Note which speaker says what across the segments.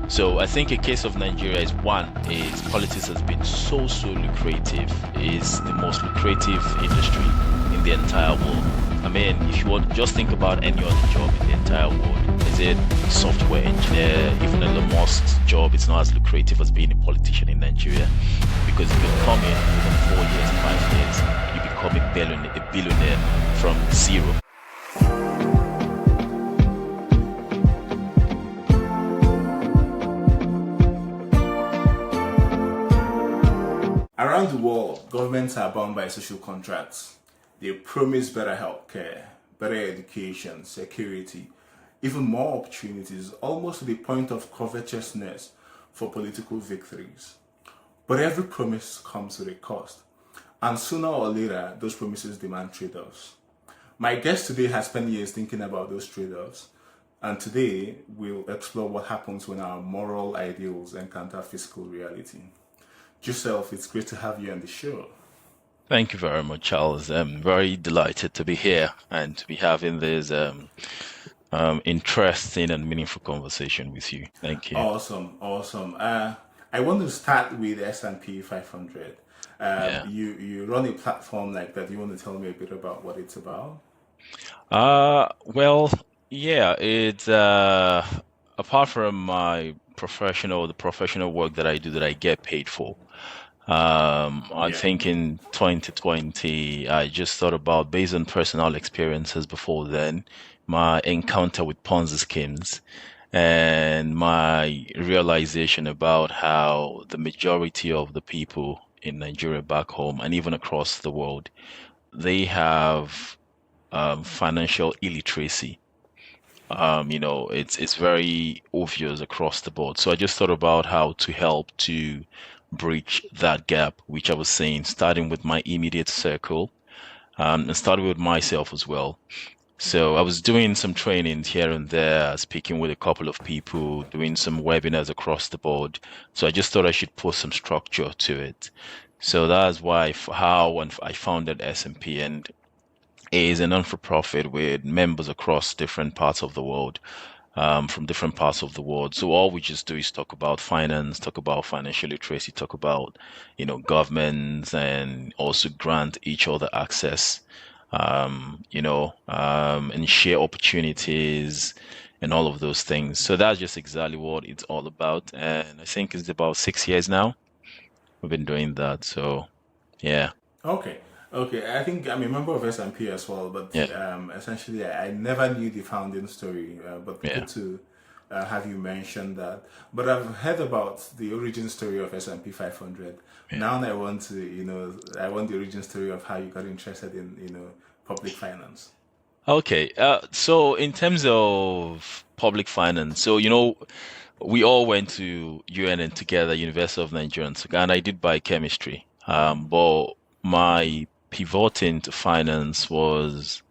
Speaker 1: So I think a case of Nigeria is one is politics has been so lucrative. It's the most lucrative industry in the entire world. I mean, if you want just think about any other job in the entire world, is it software engineer, even Elon Musk's job, it's not as lucrative as being a politician in Nigeria. Because you can come in within 4 years, 5 years, you become a billionaire from zero.
Speaker 2: Around the world, governments are bound by social contracts. They promise better healthcare, better education, security, even more opportunities, almost to the point of covetousness for political victories. But every promise comes with a cost, and sooner or later, those promises demand trade offs. My guest today has spent years thinking about those trade offs, and today we'll explore what happens when our moral ideals encounter fiscal reality. Joseph, it's great to have you on the show.
Speaker 1: Thank you very much, Charles. I'm very delighted to be here and to be having this interesting and meaningful conversation with you. Thank you.
Speaker 2: Awesome, awesome. I want to start with S&P 500.
Speaker 1: Yeah.
Speaker 2: You run a platform like that. You want to tell me a bit about what it's about?
Speaker 1: Well, yeah, it's apart from the professional work that I do that I get paid for. I
Speaker 2: Yeah.
Speaker 1: think in 2020, I just thought about, based on personal experiences before then, my encounter with Ponzi schemes and my realization about how the majority of the people in Nigeria back home and even across the world, they have financial illiteracy. It's very obvious across the board. So I just thought about how to help to bridge that gap, which I was saying, starting with my immediate circle, and starting with myself as well. So I was doing some trainings here and there, speaking with a couple of people, doing some webinars across the board. So I just thought I should put some structure to it. So that's why how when I founded S&P, and is a non-for-profit with members across different parts of the world, from different parts of the world. So all we just do is talk about finance, talk about financial literacy, talk about, governments, and also grant each other access, and share opportunities and all of those things. So that's just exactly what it's all about. And I think it's about 6 years now we've been doing that. So yeah,
Speaker 2: Okay. Okay. I think I'm a member of S&P as well, but
Speaker 1: yeah,
Speaker 2: essentially I never knew the founding story. But
Speaker 1: yeah,
Speaker 2: good to have you mention that. But I've heard about the origin story of S&P 500.
Speaker 1: yeah.
Speaker 2: Now I want to, I want the origin story of how you got interested in, public finance.
Speaker 1: Okay, so in terms of public finance, so we all went to UNN together, University of Nigeria, and and I did biochemistry. But my pivoting to finance was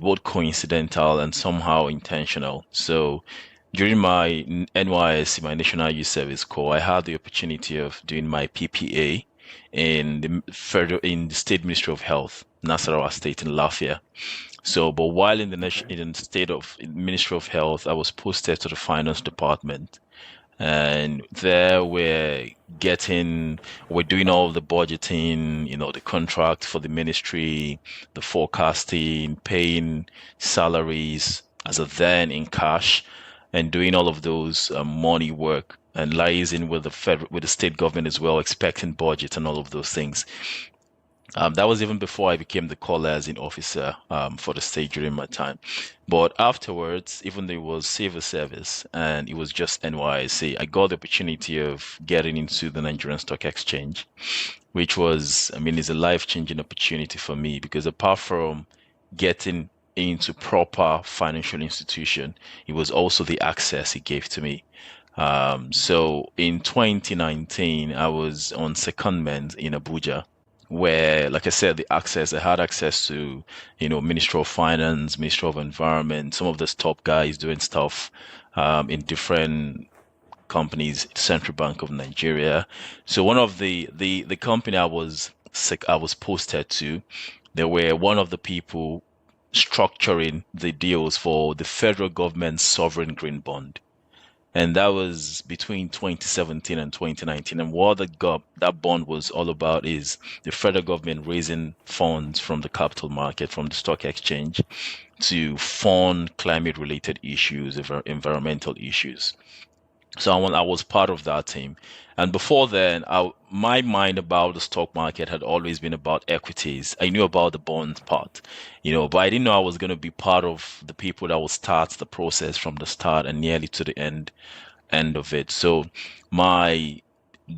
Speaker 1: both coincidental and somehow intentional. So during my NYSC, my National Youth Service Corps, I had the opportunity of doing my PPA in the State Ministry of Health, Nasarawa State in Lafia. So, but while in
Speaker 2: Okay.
Speaker 1: in the state of Ministry of Health, I was posted to the finance department, and there we're doing all the budgeting, the contract for the ministry, the forecasting, paying salaries as of then in cash, and doing all of those money work and liaising with with the state government as well, expecting budget and all of those things. That was even before I became the call liaison officer for the state during my time. But afterwards, even though it was civil service and it was just NYSC, I got the opportunity of getting into the Nigerian Stock Exchange, which was, I mean, is a life-changing opportunity for me because apart from getting into proper financial institution, it was also the access it gave to me. So in 2019, I was on secondment in Abuja, where, like I said, I had access to, Ministry of Finance, Ministry of Environment, some of the top guys doing stuff in different companies, Central Bank of Nigeria. So one of the company I was posted to, they were one of the people structuring the deals for the federal government's sovereign green bond. and that was between 2017 and 2019. And what that bond was all about is the federal government raising funds from the capital market, from the stock exchange, to fund climate-related issues, environmental issues. So I was part of that team. And before then, my mind about the stock market had always been about equities. I knew about the bonds part, but I didn't know I was going to be part of the people that will start the process from the start and nearly to the end of it. So my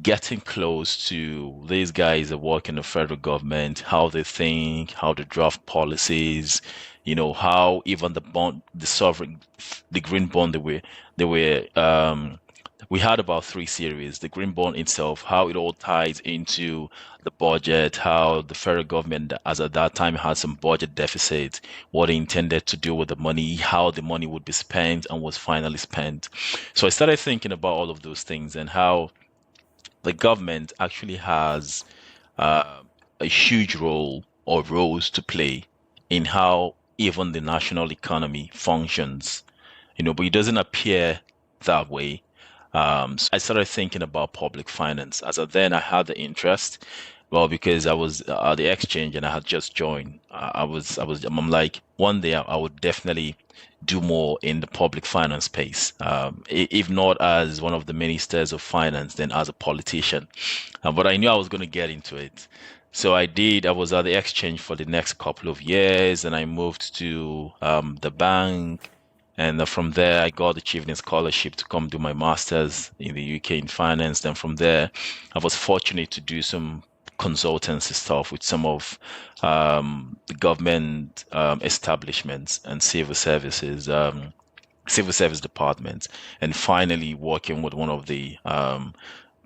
Speaker 1: getting close to these guys that work in the federal government, how they think, how they draft policies, how even the sovereign, the green bond they were we had about three series. The green bond itself, how it all ties into the budget, how the federal government, as at that time, had some budget deficit, what they intended to do with the money, how the money would be spent and was finally spent. So I started thinking about all of those things and how the government actually has uh, a huge role or roles to play in how even the national economy functions, but it doesn't appear that way. So I started thinking about public finance. As of then, I had the interest, well, because I was at the exchange and I had just joined. I'm like, one day I would definitely do more in the public finance space. If not as one of the ministers of finance, then as a politician. But I knew I was going to get into it. So I did. I was at the exchange for the next couple of years, and I moved to the bank. And from there, I got the Chevening Scholarship to come do my master's in the UK in finance. Then from there, I was fortunate to do some consultancy stuff with some of the government establishments and civil service departments, and finally working with one of the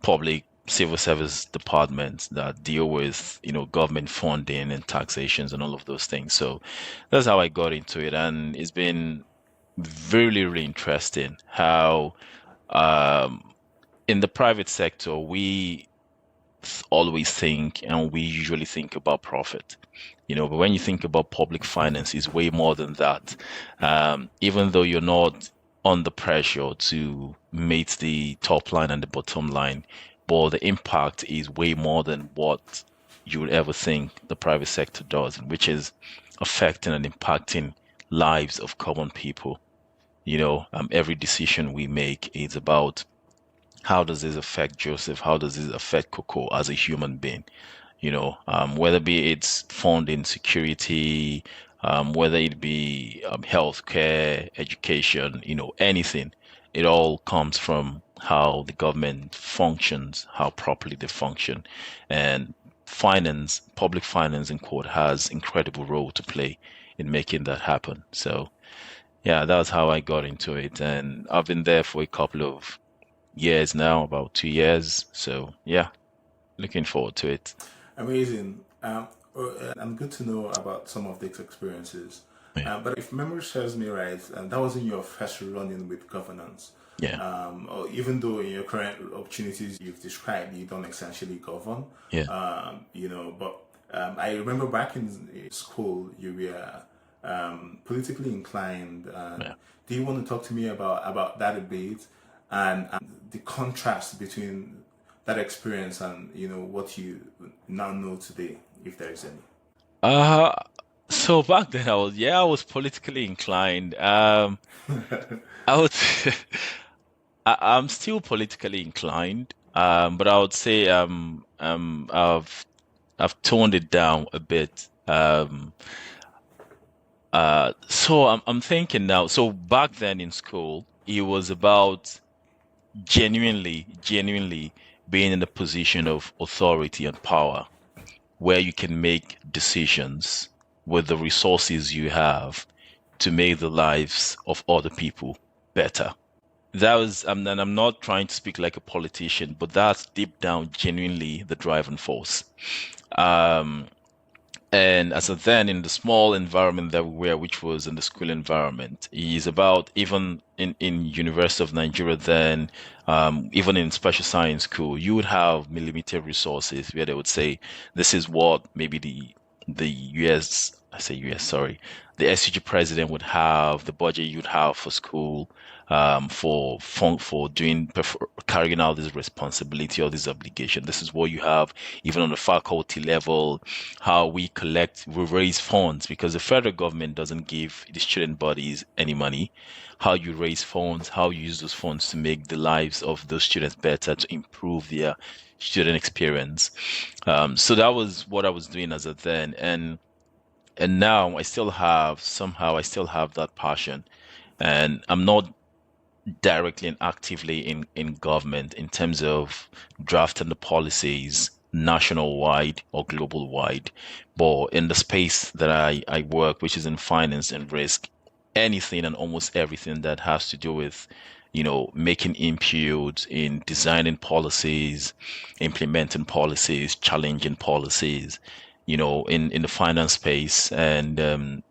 Speaker 1: public civil service departments that deal with government funding and taxations and all of those things. So that's how I got into it, and it's been really, really interesting how um, in the private sector we always think and we usually think about profit, but when you think about public finance, it's way more than that. Even though you're not under pressure to meet the top line and the bottom line, but the impact is way more than what you would ever think the private sector does, which is affecting and impacting lives of common people. Every decision we make is about how does this affect Joseph? How does this affect Coco as a human being? Whether be it's funding security, whether it be healthcare, education, anything. It all comes from how the government functions, how properly they function, and public finance in court has incredible role to play in making that happen. So yeah, that's how I got into it, and I've been there for a couple of years now, about 2 years. So yeah, looking forward to it.
Speaker 2: Amazing. And good to know about some of these experiences.
Speaker 1: Yeah,
Speaker 2: But if memory serves me right, that wasn't your first run-in with governance.
Speaker 1: yeah,
Speaker 2: Or even though in your current opportunities you've described, you don't essentially govern,
Speaker 1: yeah,
Speaker 2: but I remember back in school, you were politically inclined.
Speaker 1: yeah.
Speaker 2: Do you want to talk to me about that debate and the contrast between that experience and what you now know today, if there is any?
Speaker 1: Uh, so back then I was politically inclined. I would, I'm still politically inclined. But I would say I've toned it down a bit. So I'm thinking now. So back then in school, it was about genuinely being in a position of authority and power where you can make decisions with the resources you have to make the lives of other people better. That was, and I'm not trying to speak like a politician, but that's deep down genuinely the driving force. Um, and as a then in the small environment that we were, which was in the school environment, is about even in University of Nigeria then, even in special science school, you would have limited resources where they would say, this is what maybe the US, I say US, sorry, the SUG president would have the budget you'd have for school, for doing carrying out this responsibility or this obligation. This is what you have even on the faculty level, how we raise funds because the federal government doesn't give the student bodies any money. How you raise funds, how you use those funds to make the lives of those students better, to improve their student experience. So that was what I was doing as a then, and now I still have that passion, and I'm not directly and actively in government in terms of drafting the policies national wide or global wide. But in the space that I work, which is in finance and risk, anything and almost everything that has to do with, making input in designing policies, implementing policies, challenging policies, in the finance space and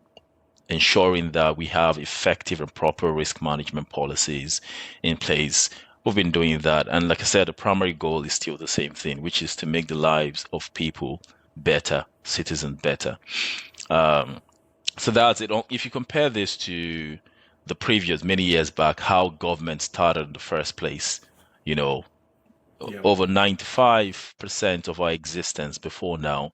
Speaker 1: ensuring that we have effective and proper risk management policies in place. We've been doing that. And like I said, the primary goal is still the same thing, which is to make the lives of people better, citizens better. Um, so that's it. If you compare this to the previous many years back, how government started in the first place, you know,
Speaker 2: Yeah.
Speaker 1: over 95% of our existence before now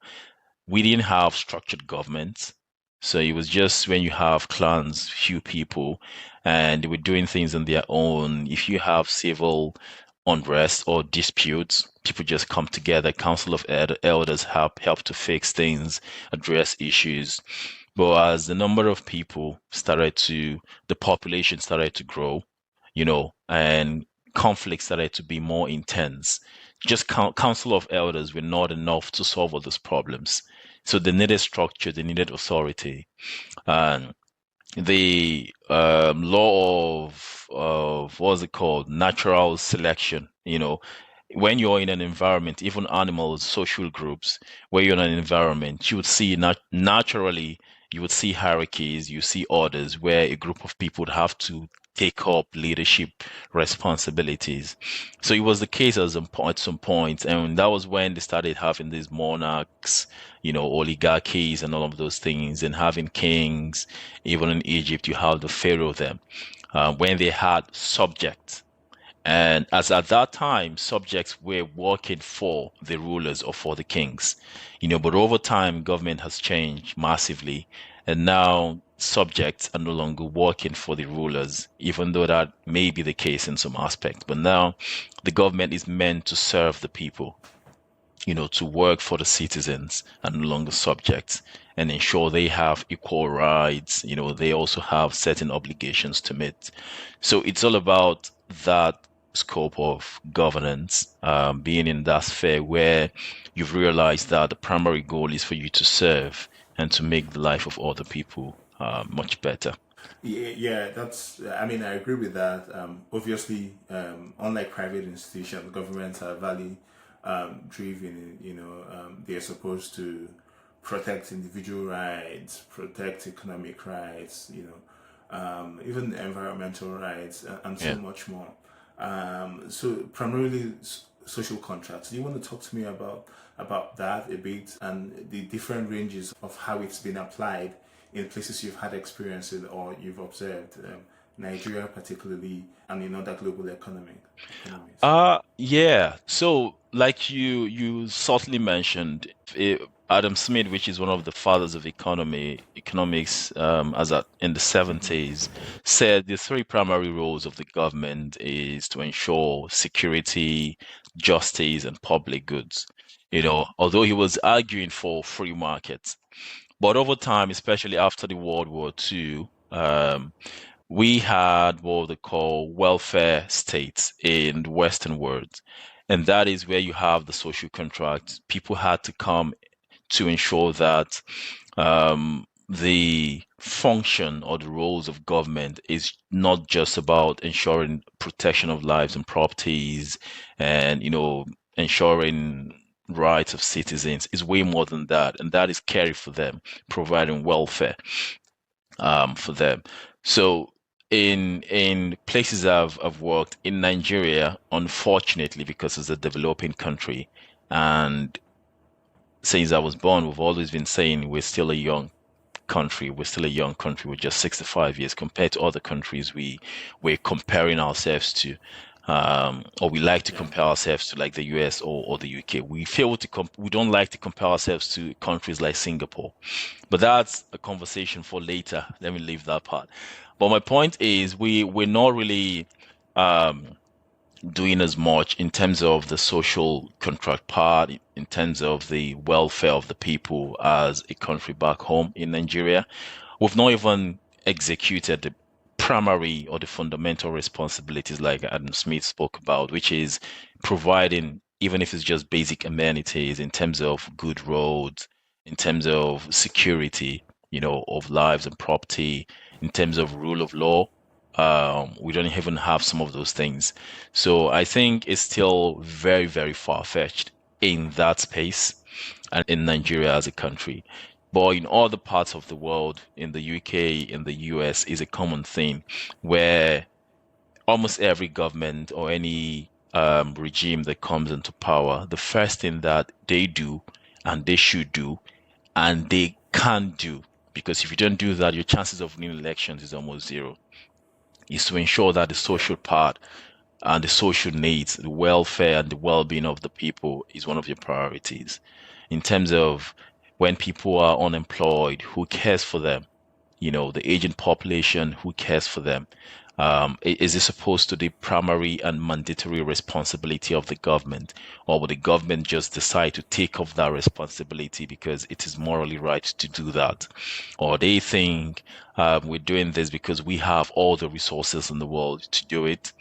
Speaker 1: we didn't have structured government. So it was just when you have clans, few people, and they were doing things on their own. If you have civil unrest or disputes, people just come together. Council of elders help to fix things, address issues. But as the number of people the population started to grow, and conflicts started to be more intense. Just council of elders were not enough to solve all those problems. So they needed structure, they needed authority. And the law of what's it called? Natural selection. When you're in an environment, even animals, social groups, where you're in an environment, you would see naturally you would see hierarchies, you see orders where a group of people would have to take up leadership responsibilities. So it was the case at some point, and that was when they started having these monarchs, oligarchies and all of those things, and having kings. Even in Egypt, you have the pharaoh them, when they had subjects. And as at that time, subjects were working for the rulers or for the kings, but over time, government has changed massively. And now subjects are no longer working for the rulers, even though that may be the case in some aspects. But now the government is meant to serve the people, to work for the citizens and no longer subjects and ensure they have equal rights. They also have certain obligations to meet. So it's all about that scope of governance, being in that sphere where you've realized that the primary goal is for you to serve and to make the life of other people much better.
Speaker 2: Yeah, I mean, I agree with that. Obviously, unlike private institutions, governments are value driven. They are supposed to protect individual rights, protect economic rights, even environmental rights, and so
Speaker 1: Yeah.
Speaker 2: much more. So primarily social contracts. Do you want to talk to me about that a bit and the different ranges of how it's been applied in places you've had experience in or you've observed, Nigeria particularly, and in other global economies?
Speaker 1: Yeah. So, like you subtly mentioned, eh, Adam Smith, which is one of the fathers of economics, in the
Speaker 2: Mm-hmm.
Speaker 1: 70s, said the three primary roles of the government is to ensure security, justice, and public goods. Although he was arguing for free markets, but over time, especially after the World War II, we had what they call welfare states in the Western world. And that is where you have the social contract. People had to come to ensure that the function or the roles of government is not just about ensuring protection of lives and properties and, ensuring rights of citizens is way more than that. And that is caring for them, providing welfare for them. So in places I've worked in Nigeria, unfortunately, because it's a developing country, and since I was born, we've always been saying we're still a young country. We're still a young country. We're just 65 years compared to other countries we're comparing ourselves to. Or we like to
Speaker 2: Yeah.
Speaker 1: compare ourselves to like the US or the UK. We don't like to compare ourselves to countries like Singapore. But that's a conversation for later. Let me leave that part. But my point is we're not really um doing as much in terms of the social contract part, in terms of the welfare of the people as a country back home in Nigeria. We've not even executed the primary or the fundamental responsibilities like Adam Smith spoke about, which is providing, even if it's just basic amenities in terms of good roads, in terms of security, of lives and property, in terms of rule of law. We don't even have some of those things. So I think it's still very, very far-fetched in that space and in Nigeria as a country. But in other parts of the world, in the UK, in the US, is a common theme where almost every government or any regime that comes into power, the first thing that they do and they should do and they can do, because if you don't do that, your chances of winning elections is almost zero, is to ensure that the
Speaker 2: Yeah.
Speaker 1: social part and the social needs, the welfare and the well-being of the people is one of your priorities. In terms of when people are unemployed, who cares for them? The aging population, who cares for them? Is it supposed to be primary and mandatory responsibility of the government, or will the government just decide to take off that responsibility because it is morally right to do that? Or they think we're doing this because we have all the resources in the world to do it,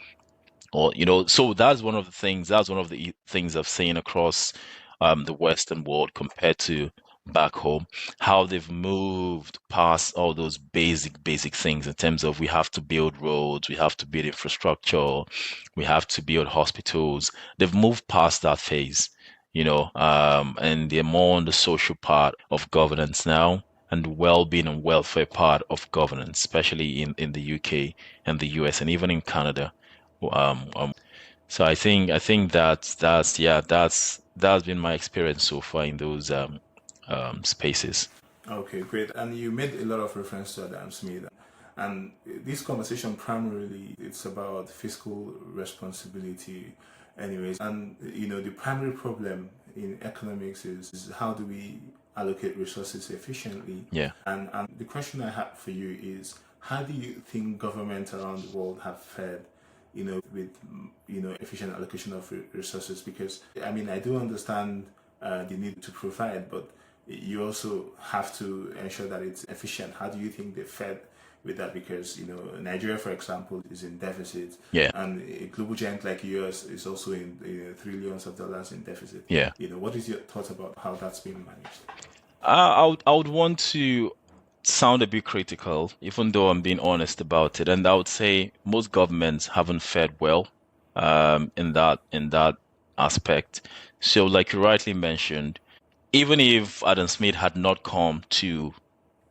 Speaker 1: or so that's one of the things I've seen across the Western world compared to back home, how they've moved past all those basic things in terms of we have to build roads, we have to build infrastructure, we have to build hospitals. They've moved past that phase, and they're more on the social part of governance now, and the well-being and welfare part of governance, especially in the UK and the US and even in Canada. So I think that's been my experience so far in those spaces.
Speaker 2: Okay, great. And you made a lot of reference to Adam Smith. And this conversation primarily it's about fiscal responsibility anyways. And the primary problem in economics is how do we allocate resources efficiently?
Speaker 1: Yeah.
Speaker 2: And the question I have for you is how do you think governments around the world have fared with efficient allocation of resources? Because I mean, I do understand the need to provide, but you also have to ensure that it's efficient. How do you think they fared with that? Because Nigeria, for example, is in deficit,
Speaker 1: Yeah.
Speaker 2: and a global giant like US is also in trillions of dollars in deficit.
Speaker 1: Yeah.
Speaker 2: What is your thought about how that's being managed?
Speaker 1: I would want to sound a bit critical, even though I'm being honest about it, and I would say most governments haven't fared well in that aspect. So, like you rightly mentioned, even if Adam Smith had not come to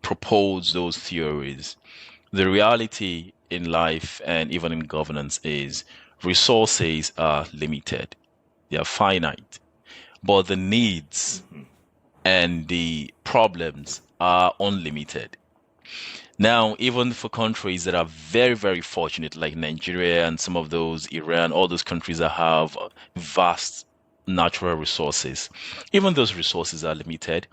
Speaker 1: propose those theories, the reality in life and even in governance is resources are limited, they are finite, but the needs and the problems are unlimited. Now, even for countries that are very, very fortunate, like Nigeria and some of those, Iran, all those countries that have vast natural resources, even those resources are limited.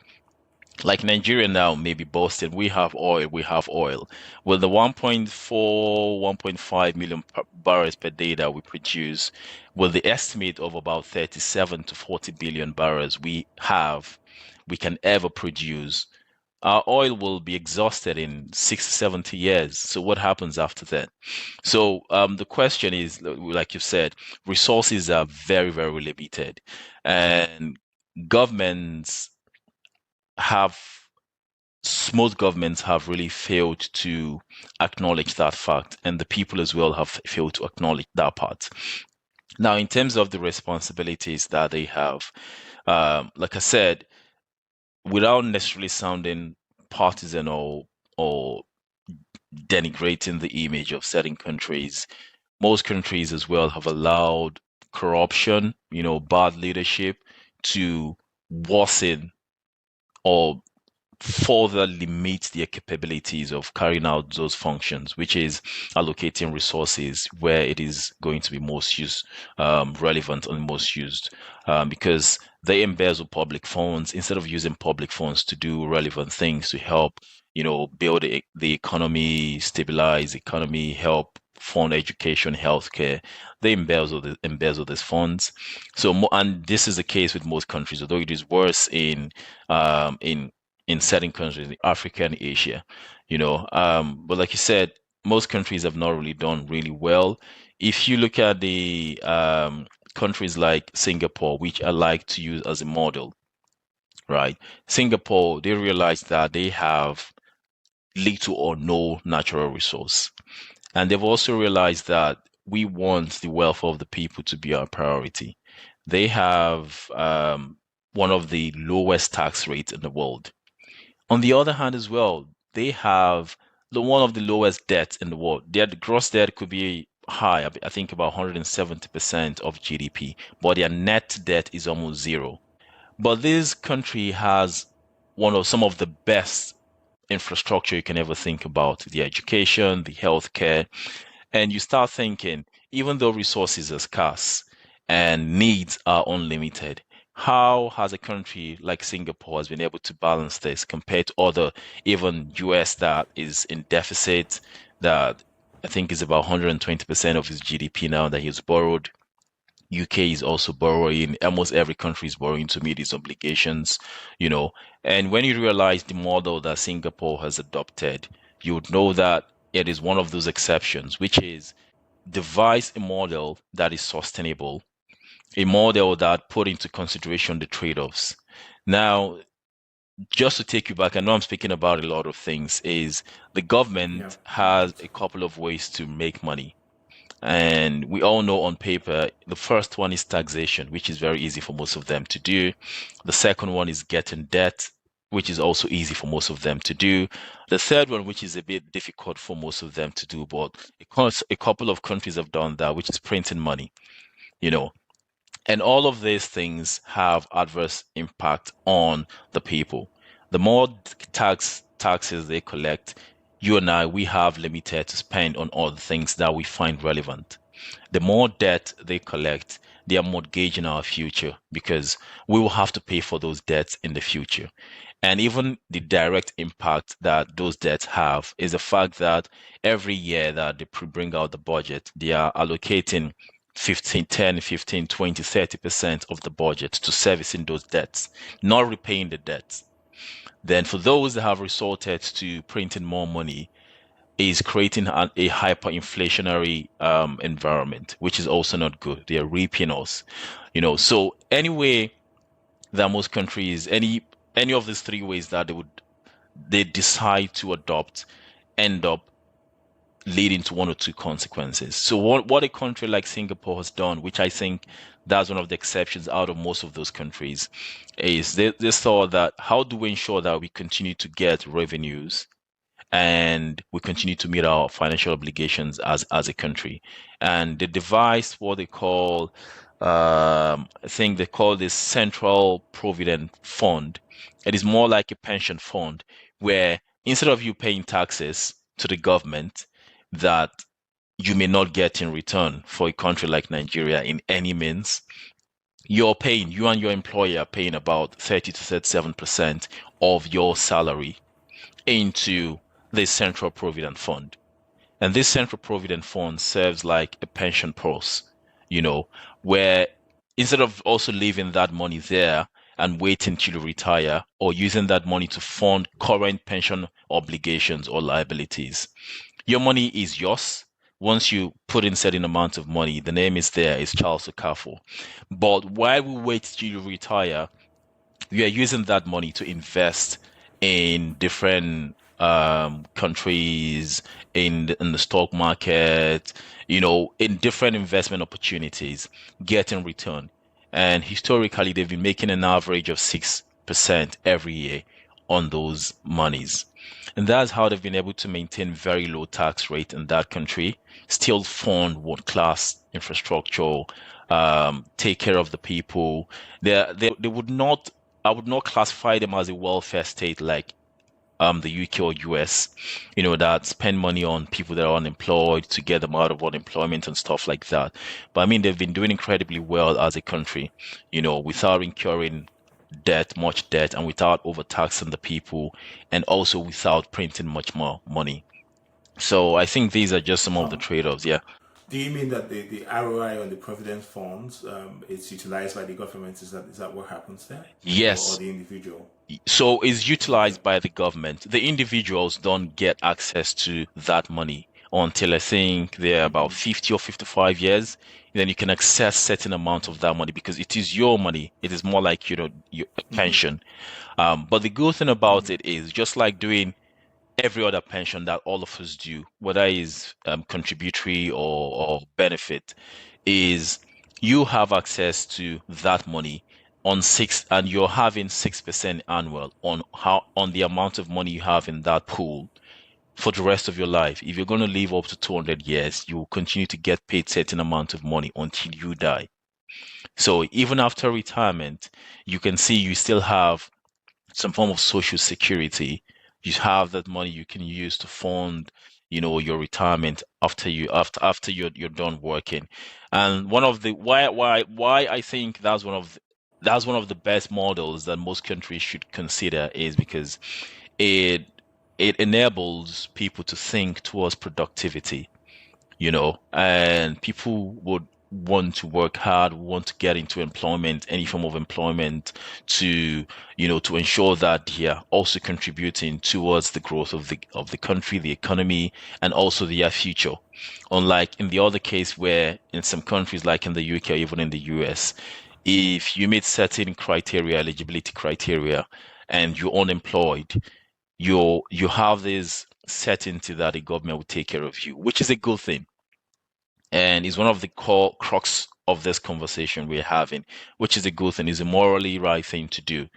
Speaker 1: Like Nigeria now, maybe Boston, we have oil, we have oil. With the 1.4, 1.5 million barrels per day that we produce, with the estimate of about 37 to 40 billion barrels we can ever produce, our oil will be exhausted in 60, 70 years. So what happens after that? So the question is, like you said, resources are very, very limited, and governments have most governments have really failed to acknowledge that fact, and the people as well have failed to acknowledge that part. Now, in terms of the responsibilities that they have, like I said, without necessarily sounding partisan or denigrating the image of certain countries, most countries as well have allowed corruption, bad leadership to worsen or further limit their capabilities of carrying out those functions, which is allocating resources where it is going to be most used, relevant and most used, because they embezzle public funds instead of using public funds to do relevant things to help, build the economy, stabilize the economy, help fund education, healthcare. They embezzle these funds. So, and this is the case with most countries, although it is worse um, in in certain countries, in Africa and Asia. But like you said, most countries have not really done really well. If you look at the countries like Singapore, which I like to use as a model, right? Singapore, they realize that they have little or no natural resource. And they've also realized that we want the welfare of the people to be our priority. They have one of the lowest tax rates in the world. On the other hand, as well, they have one of the lowest debts in the world. Their gross debt could be high, I think about 170% of GDP, but their net debt is almost zero. But this country has one of some of the best infrastructure you can ever think about, the education, the healthcare, and you start thinking, even though resources are scarce and needs are unlimited, how has a country like Singapore has been able to balance this compared to other, even US that is in deficit, that I think is about 120% of its GDP now that he's borrowed. UK is also borrowing. Almost every country is borrowing to meet its obligations, you know. And when you realize the model that Singapore has adopted, you would know that it is one of those exceptions, which is devise a model that is sustainable, a model that put into consideration the trade-offs. Now, just to take you back, I know I'm speaking about a lot of things, is the
Speaker 2: Yeah,
Speaker 1: government has a couple of ways to make money. And we all know on paper, the first one is taxation, which is very easy for most of them to do. The second one is getting debt, which is also easy for most of them to do. The third one, which is a bit difficult for most of them to do, but a couple of countries have done that, which is printing money, you know. And all of these things have adverse impact on the people. The more taxes they collect, you and I, we have limited to spend on all the things that we find relevant. The more debt they collect, they are mortgaging our future because we will have to pay for those debts in the future. And even the direct impact that those debts have is the fact that every year that they bring out the budget, they are allocating 15, 10, 15, 20, 30% of the budget to servicing those debts, not repaying the debts. Then for those that have resorted to printing more money, is creating a hyperinflationary environment, which is also not good. They are reaping us, So anyway, that most countries, any of these three ways that they decide to adopt, end up leading to one or two consequences. So what a country like Singapore has done, which I think that's one of the exceptions out of most of those countries, is they saw that how do we ensure that we continue to get revenues and we continue to meet our financial obligations as a country. And they devised what they call, I think they call this Central Provident Fund. It is more like a pension fund where instead of you paying taxes to the government that you may not get in return for a country like Nigeria in any means, you and your employer are paying about 30 to 37% of your salary into this Central Provident Fund. And this Central Provident Fund serves like a pension purse, you know, where instead of also leaving that money there and waiting till you retire or using that money to fund current pension obligations or liabilities, your money is yours. Once you put in certain amount of money, the name is there, it's Charles Okafor. But while we wait till you retire, we are using that money to invest in different countries, in the stock market, in different investment opportunities, getting return. And historically, they've been making an average of 6% every year on those monies. And that's how they've been able to maintain very low tax rate in that country, still fund world-class infrastructure, take care of the people. They would not I would not classify them as a welfare state like the UK or US, that spend money on people that are unemployed to get them out of unemployment and stuff like that. But I mean, they've been doing incredibly well as a country, without incurring much debt, and without overtaxing the people, and also without printing much more money. So I think these are just some of the
Speaker 2: Um,
Speaker 1: trade-offs. Yeah.
Speaker 2: do you mean that the ROI on the provident funds is utilized by the government? Is that what happens there, or
Speaker 1: Yes.
Speaker 2: the individual?
Speaker 1: So it's
Speaker 2: Okay.
Speaker 1: utilized by the government. The individuals don't get access to that money until I think they're about 50 or 55 years. Then you can access certain amount of that money because it is your money. It is more like, your pension. But the good thing about it is just like doing every other pension that all of us do, whether it's contributory or benefit, is you have access to that money on six, and you're having 6% annual on the amount of money you have in that pool for the rest of your life. If you're going to live up to 200 years, you will continue to get paid certain amount of money until you die. So even after retirement, you can see you still have some form of social security. You have that money you can use to fund, your retirement after you're done working. And one of the why I think that's one of the best models that most countries should consider is because it it enables people to think towards productivity, and people would want to work hard, want to get into employment, any form of employment to, to ensure that they're also contributing towards the growth of the country, the economy, and also their future. Unlike in the other case where in some countries like in the UK or even in the US, if you meet certain criteria, eligibility criteria, and you're unemployed, you have this certainty that the government will take care of you, which is a good thing, and is one of the core crux of this conversation we're having, which is a good thing, is a morally right thing to do,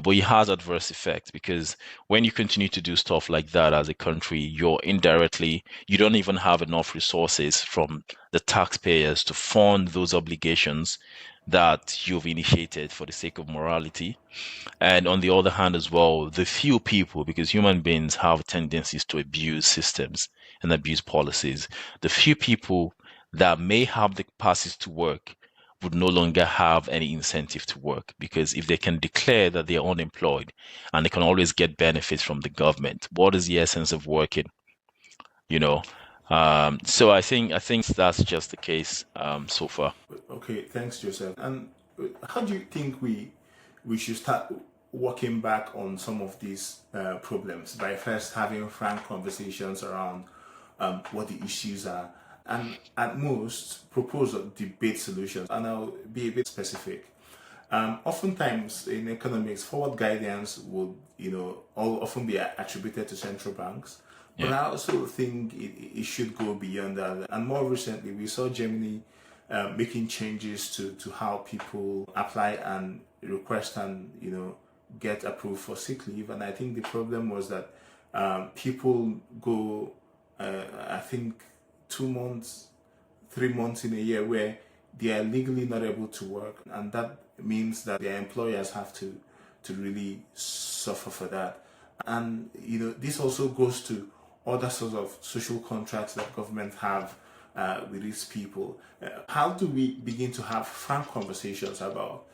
Speaker 1: but it has adverse effects because when you continue to do stuff like that as a country, you don't even have enough resources from the taxpayers to fund those obligations that you've initiated for the sake of morality. And on the other hand, as well, the few people, because human beings have tendencies to abuse systems and abuse policies, the few people that may have the capacity to work would no longer have any incentive to work because if they can declare that they are unemployed and they can always get benefits from the government, what is the essence of working? You know? So I think that's just the case so far.
Speaker 2: Okay, thanks, Joseph. And how do you think we should start working back on some of these problems by first having frank conversations around what the issues are, and at most propose or debate solutions. And I'll be a bit specific. Oftentimes in economics, forward guidance would, often be attributed to central banks. But
Speaker 1: Yeah.
Speaker 2: I also think it should go beyond that. And more recently, we saw Germany making changes to how people apply and request and, get approved for sick leave. And I think the problem was that people go, I think, 2 months, 3 months in a year where they are legally not able to work, and that means that their employers have to really suffer for that. And this also goes to other sorts of social contracts that government have with these people. How do we begin to have frank conversations about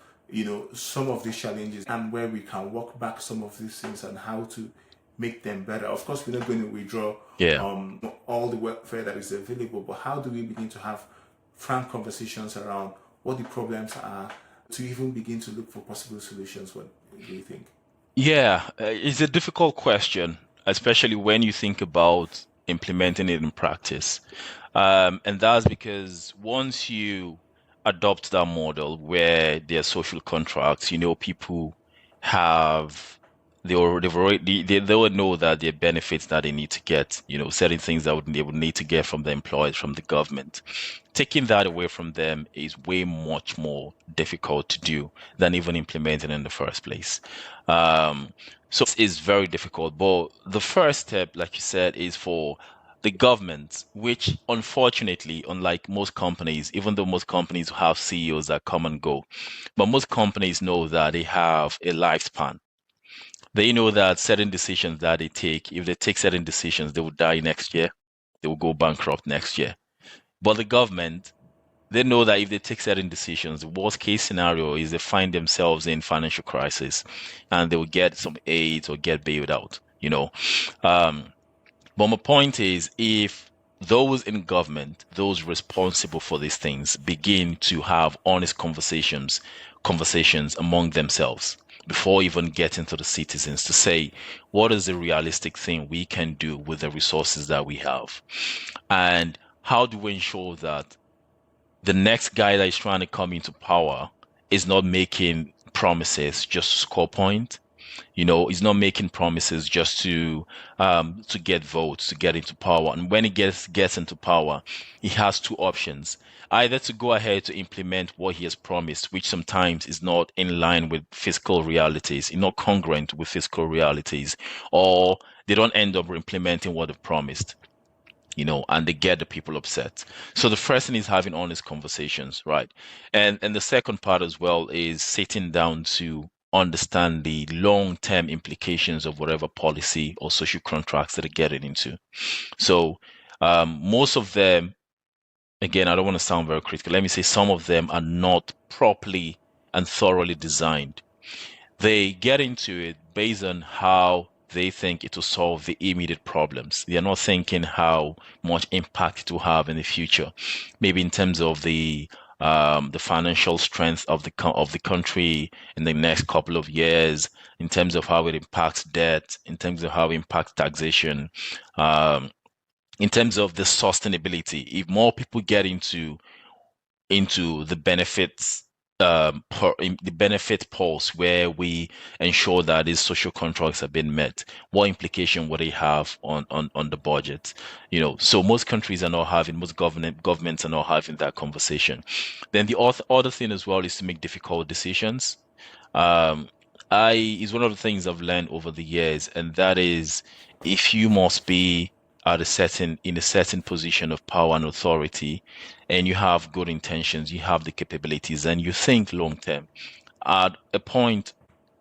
Speaker 2: some of these challenges and where we can walk back some of these things and how to make them better? Of course, we're not going to withdraw
Speaker 1: Yeah.
Speaker 2: all the welfare that is available, but how do we begin to have frank conversations around what the problems are to even begin to look for possible solutions? What do you think?
Speaker 1: Yeah, it's a difficult question, especially when you think about implementing it in practice. And that's because once you adopt that model where there are social contracts, people have they've already they would know that there are benefits that they need to get, certain things they would need to get from the employees, from the government. Taking that away from them is way much more difficult to do than even implementing in the first place. So it's very difficult. But the first step, like you said, is for the government, which unfortunately, unlike most companies, even though most companies have CEOs that come and go, but most companies know that they have a lifespan. They know that certain decisions that they take, if they take certain decisions, they will die next year. They will go bankrupt next year. But the government, they know that if they take certain decisions, the worst case scenario is they find themselves in financial crisis and they will get some aid or get bailed out, you know. Um, but my point is, if those in government, those responsible for these things, begin to have honest conversations among themselves before even getting to the citizens to say, what is the realistic thing we can do with the resources that we have? And how do we ensure that the next guy that is trying to come into power is not making promises just to score points? He's not making promises just to get votes, to get into power. And when he gets into power, he has two options. Either to go ahead to implement what he has promised, which sometimes is not in line with fiscal realities, not congruent with fiscal realities, or they don't end up implementing what they've promised, and they get the people upset. So the first thing is having honest conversations, right? And the second part as well is sitting down to understand the long-term implications of whatever policy or social contracts that they're getting into. So most of them, again, I don't want to sound very critical. Let me say some of them are not properly and thoroughly designed. They get into it based on how they think it will solve the immediate problems. They are not thinking how much impact it will have in the future, maybe in terms of the financial strength of the country in the next couple of years, in terms of how it impacts debt, in terms of how it impacts taxation, um, in terms of the sustainability. If more people get into the benefits in the benefit pulse where we ensure that these social contracts have been met, what implication would they have on the budget? So most countries are not having, most governments are not having that conversation. Then the other thing as well is to make difficult decisions. um, I is one of the things I've learned over the years, and that is, if you must be in a certain position of power and authority, and you have good intentions, you have the capabilities, and you think long term, at a point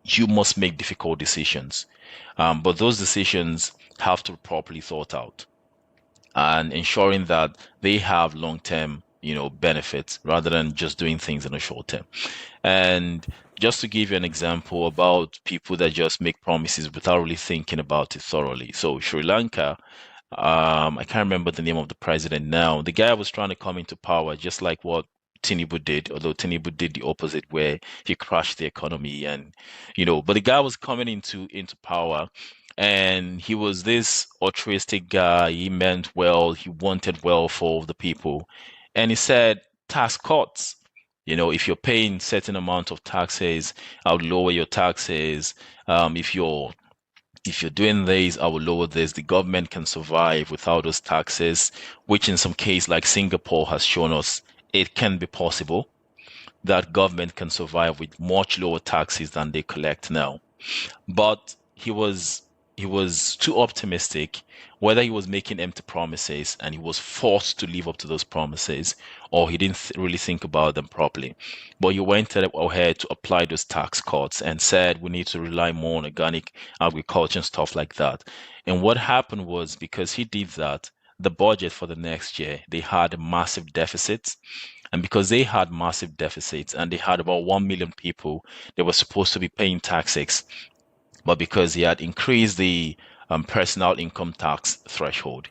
Speaker 1: you must make difficult decisions. But those decisions have to be properly thought out and ensuring that they have long term, benefits rather than just doing things in the short term. And just to give you an example about people that just make promises without really thinking about it thoroughly. So Sri Lanka, I can't remember the name of the president now. The guy was trying to come into power just like what Tinubu did, although Tinubu did the opposite where he crashed the economy and but the guy was coming into power and he was this altruistic guy. He meant well, he wanted well for the people. And he said tax cuts. If you're paying certain amount of taxes, I would lower your taxes. If you're doing this, I will lower this. The government can survive without those taxes, which in some case, like Singapore has shown us, it can be possible that government can survive with much lower taxes than they collect now. But he was too optimistic, whether he was making empty promises and he was forced to live up to those promises, or he didn't really think about them properly. But he went ahead to apply those tax cuts and said we need to rely more on organic agriculture and stuff like that. And what happened was, because he did that, the budget for the next year, they had massive deficits. And because they had massive deficits and they had about 1 million people that were supposed to be paying taxes, but because he had increased the personal income tax threshold,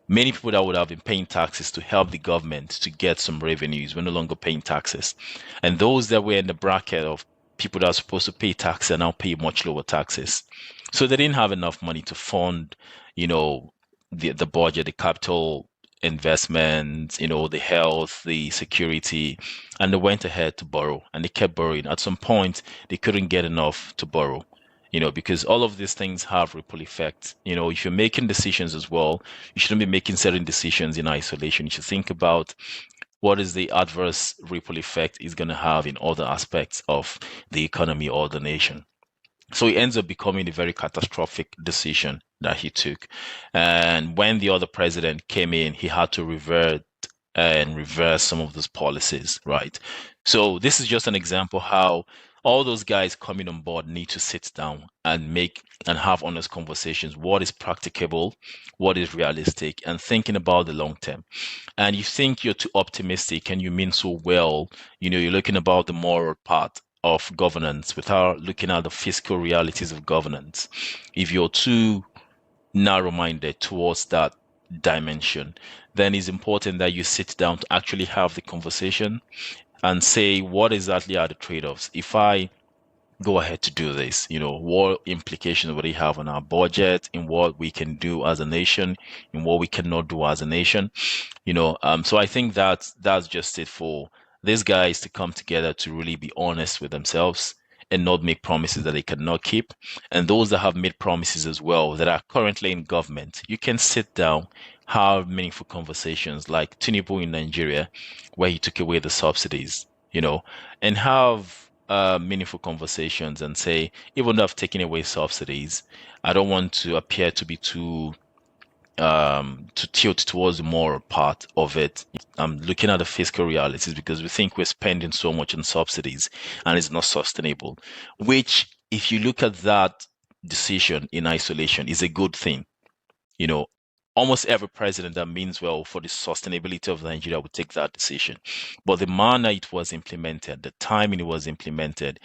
Speaker 1: many people that would have been paying taxes to help the government to get some revenues were no longer paying taxes. And those that were in the bracket of people that are supposed to pay taxes are now paying much lower taxes. So they didn't have enough money to fund, the budget, the capital investments, the health, the security, and they went ahead to borrow and they kept borrowing. At some point, they couldn't get enough to borrow. Because all of these things have ripple effects. If you're making decisions as well, you shouldn't be making certain decisions in isolation. You should think about what is the adverse ripple effect is going to have in other aspects of the economy or the nation. So it ends up becoming a very catastrophic decision that he took. And when the other president came in, he had to revert and reverse some of those policies, right? So this is just an example how all those guys coming on board need to sit down and make and have honest conversations. What is practicable? What is realistic? And thinking about the long term. And you think you're too optimistic and you mean so well, you're looking about the moral part of governance without looking at the fiscal realities of governance. If you're too narrow-minded towards that dimension, then it's important that you sit down to actually have the conversation and say what exactly are the trade-offs. If I go ahead to do this, what implications would it have on our budget, in what we can do as a nation, in what we cannot do as a nation? So I think that's just it for these guys to come together to really be honest with themselves and not make promises that they cannot keep. And those that have made promises as well that are currently in government, you can sit down, have meaningful conversations like Tinubu in Nigeria, where he took away the subsidies, and have meaningful conversations and say, even though I've taken away subsidies, I don't want to appear to be too to tilt towards the moral part of it. I'm looking at the fiscal realities because we think we're spending so much on subsidies and it's not sustainable, which, if you look at that decision in isolation, is a good thing. You know, almost every president that means well for the sustainability of Nigeria would take that decision. But the manner it was implemented, the timing it was implemented,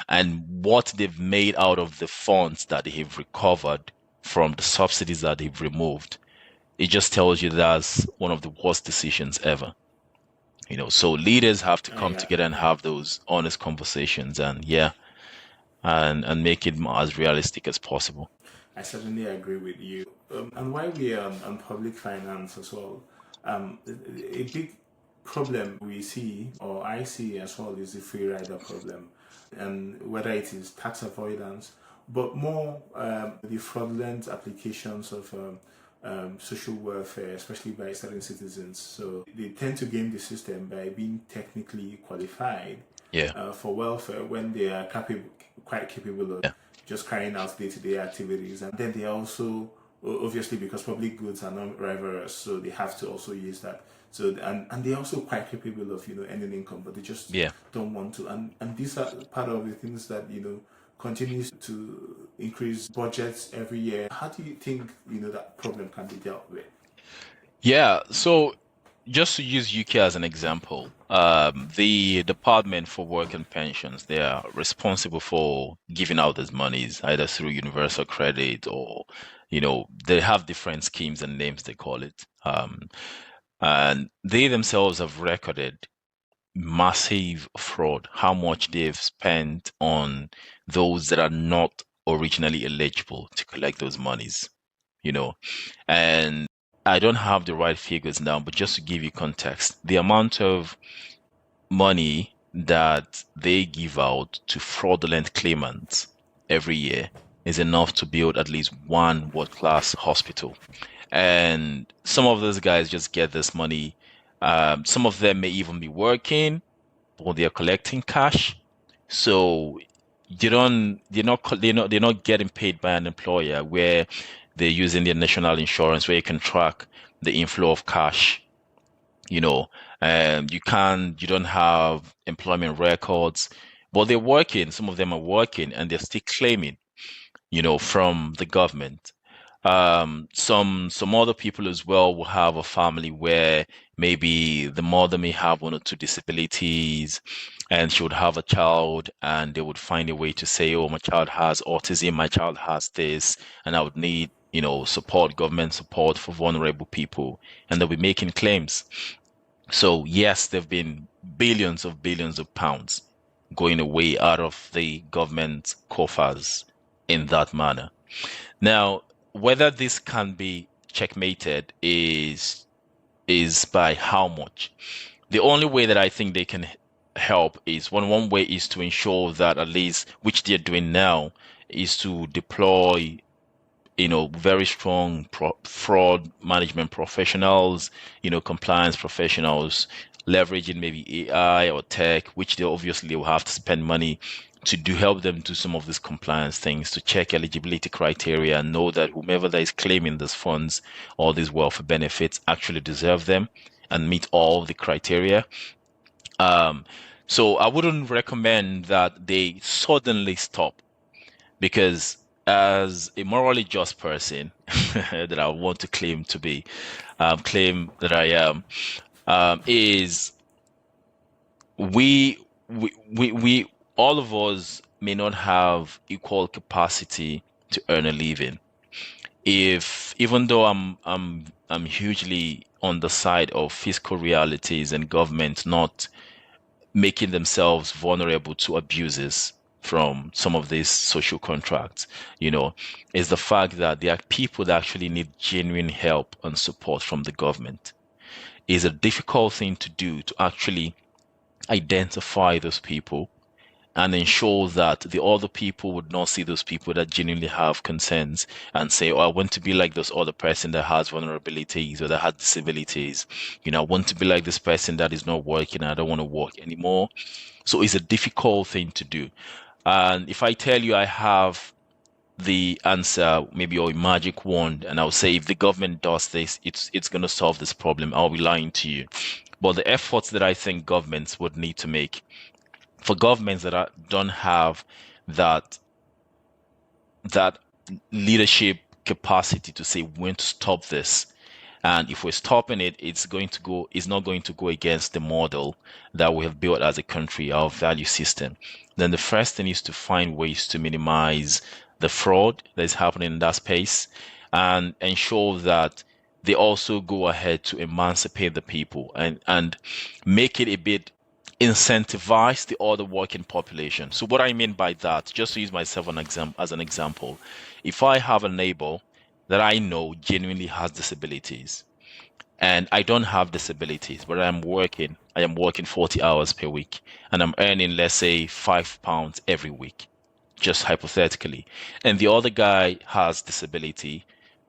Speaker 1: and what they've made out of the funds that they have recovered from the subsidies that they've removed, it just tells you that's one of the worst decisions ever. So leaders have to come
Speaker 2: Yeah,
Speaker 1: together and have those honest conversations and and make it as realistic as possible.
Speaker 2: I certainly agree with you. And while we are on public finance as well, a big problem we see, or I see as well, is the free rider problem. And whether it is tax avoidance, but more the fraudulent applications of social welfare, especially by certain citizens. So they tend to game the system by being technically qualified
Speaker 1: Yeah,
Speaker 2: for welfare when they are quite capable of
Speaker 1: yeah,
Speaker 2: just carrying out day-to-day activities. And then they also, obviously, because public goods are not rivalrous, so they have to also use that. So and they're also quite capable of earning income, but they just
Speaker 1: yeah.
Speaker 2: don't want to. And these are part of the things that continues to increase budgets every year. How do you think that problem can be dealt with?
Speaker 1: Yeah, so just to use UK as an example, the Department for Work and Pensions, they are responsible for giving out these monies either through universal credit or, they have different schemes and names they call it. And they themselves have recorded massive fraud, how much they've spent on those that are not originally eligible to collect those monies, you know. And I don't have the right figures now, but just to give you context, the amount of money that they give out to fraudulent claimants every year is enough to build at least one world-class hospital. And some of those guys just get this money. Some of them may even be working, or they're collecting cash. So they're not getting paid by an employer where they're using their national insurance where you can track the inflow of cash, you know. You don't have employment records, but they're working. Some of them are working and they're still claiming, from the government. Some other people as well will have a family where maybe the mother may have one or two disabilities and she would have a child and they would find a way to say, oh, my child has autism, my child has this, and I would need, support, government support for vulnerable people, and they'll be making claims. So yes, there've been billions of pounds going away out of the government coffers in that manner. Now, whether this can be checkmated is by how much. The only way that I think they can help is one way is to ensure that at least, which they're doing now, is to deploy very strong fraud management professionals, compliance professionals, leveraging maybe AI or tech, which they obviously will have to spend money to do help them do some of these compliance things, to check eligibility criteria and know that whomever that is claiming these funds or these welfare benefits actually deserve them and meet all the criteria. Um, so I wouldn't recommend that they suddenly stop because as a morally just person that I want to claim to be, claim that I am, is we all of us may not have equal capacity to earn a living. If even though I'm hugely on the side of fiscal realities and government not making themselves vulnerable to abuses from some of these social contracts, you know, is the fact that there are people that actually need genuine help and support from the government. It's a difficult thing to do to actually identify those people and ensure that the other people would not see those people that genuinely have concerns and say, oh, I want to be like this other person that has vulnerabilities or that has disabilities. You know, I want to be like this person that is not working. I don't want to work anymore. So it's a difficult thing to do. And if I tell you I have the answer, maybe or a magic wand, and I'll say if the government does this, it's going to solve this problem, I'll be lying to you. But the efforts that I think governments would need to make for governments that don't have that that leadership capacity to say when to stop this. And if we're stopping it, it's not going to go against the model that we have built as a country, our value system. Then the first thing is to find ways to minimize the fraud that is happening in that space and ensure that they also go ahead to emancipate the people and make it a bit incentivize the other working population. So what I mean by that, just to use myself as an example, if I have a neighbor that I know genuinely has disabilities and I don't have disabilities, but I am working 40 hours per week and I'm earning, let's say, £5 every week, just hypothetically. And the other guy has disability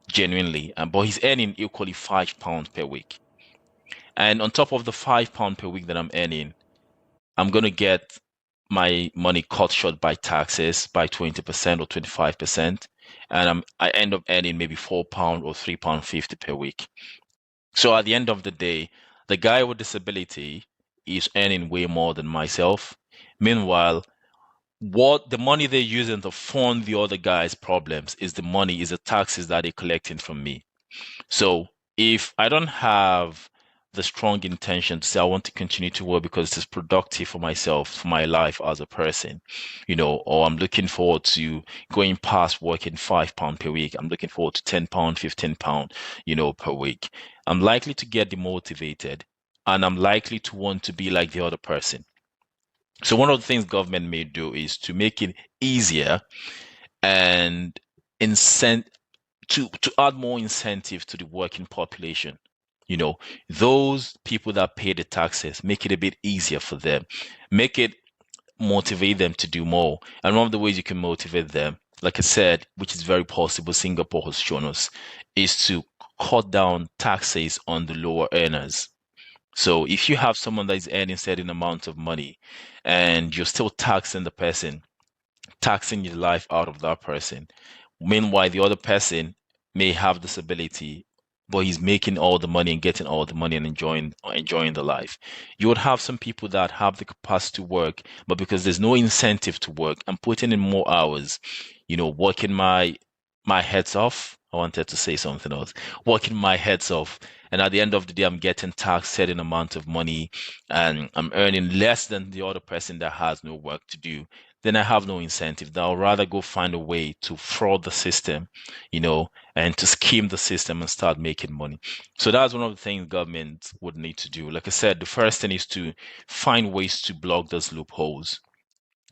Speaker 1: genuinely, but he's earning equally £5 per week. And on top of the £5 per week that I'm earning, I'm going to get my money cut short by taxes by 20% or 25%. And I end up earning maybe £4 or £3.50 per week. So at the end of the day, the guy with disability is earning way more than myself. Meanwhile, what the money they're using to fund the other guy's problems is the taxes that they're collecting from me. So if I don't have the strong intention to say I want to continue to work because it's productive for myself, for my life as a person, or I'm looking forward to going past working £5 per week, I'm looking forward to £10, £15, per week. I'm likely to get demotivated and I'm likely to want to be like the other person. So one of the things government may do is to make it easier and incent to add more incentive to the working population. You know, those people that pay the taxes, make it a bit easier for them, make it motivate them to do more. And one of the ways you can motivate them, like I said, which is very possible, Singapore has shown us, is to cut down taxes on the lower earners. So if you have someone that is earning certain amount of money and you're still taxing the person, taxing the life out of that person. Meanwhile, the other person may have disability, but he's making all the money and getting all the money and enjoying the life. You would have some people that have the capacity to work, but because there's no incentive to work, I'm putting in more hours, working my heads off. I wanted to say something else. Working my heads off. And at the end of the day, I'm getting taxed certain amount of money and I'm earning less than the other person that has no work to do. Then I have no incentive. I'll rather go find a way to fraud the system, and to scheme the system and start making money. So that's one of the things government would need to do. Like I said, the first thing is to find ways to block those loopholes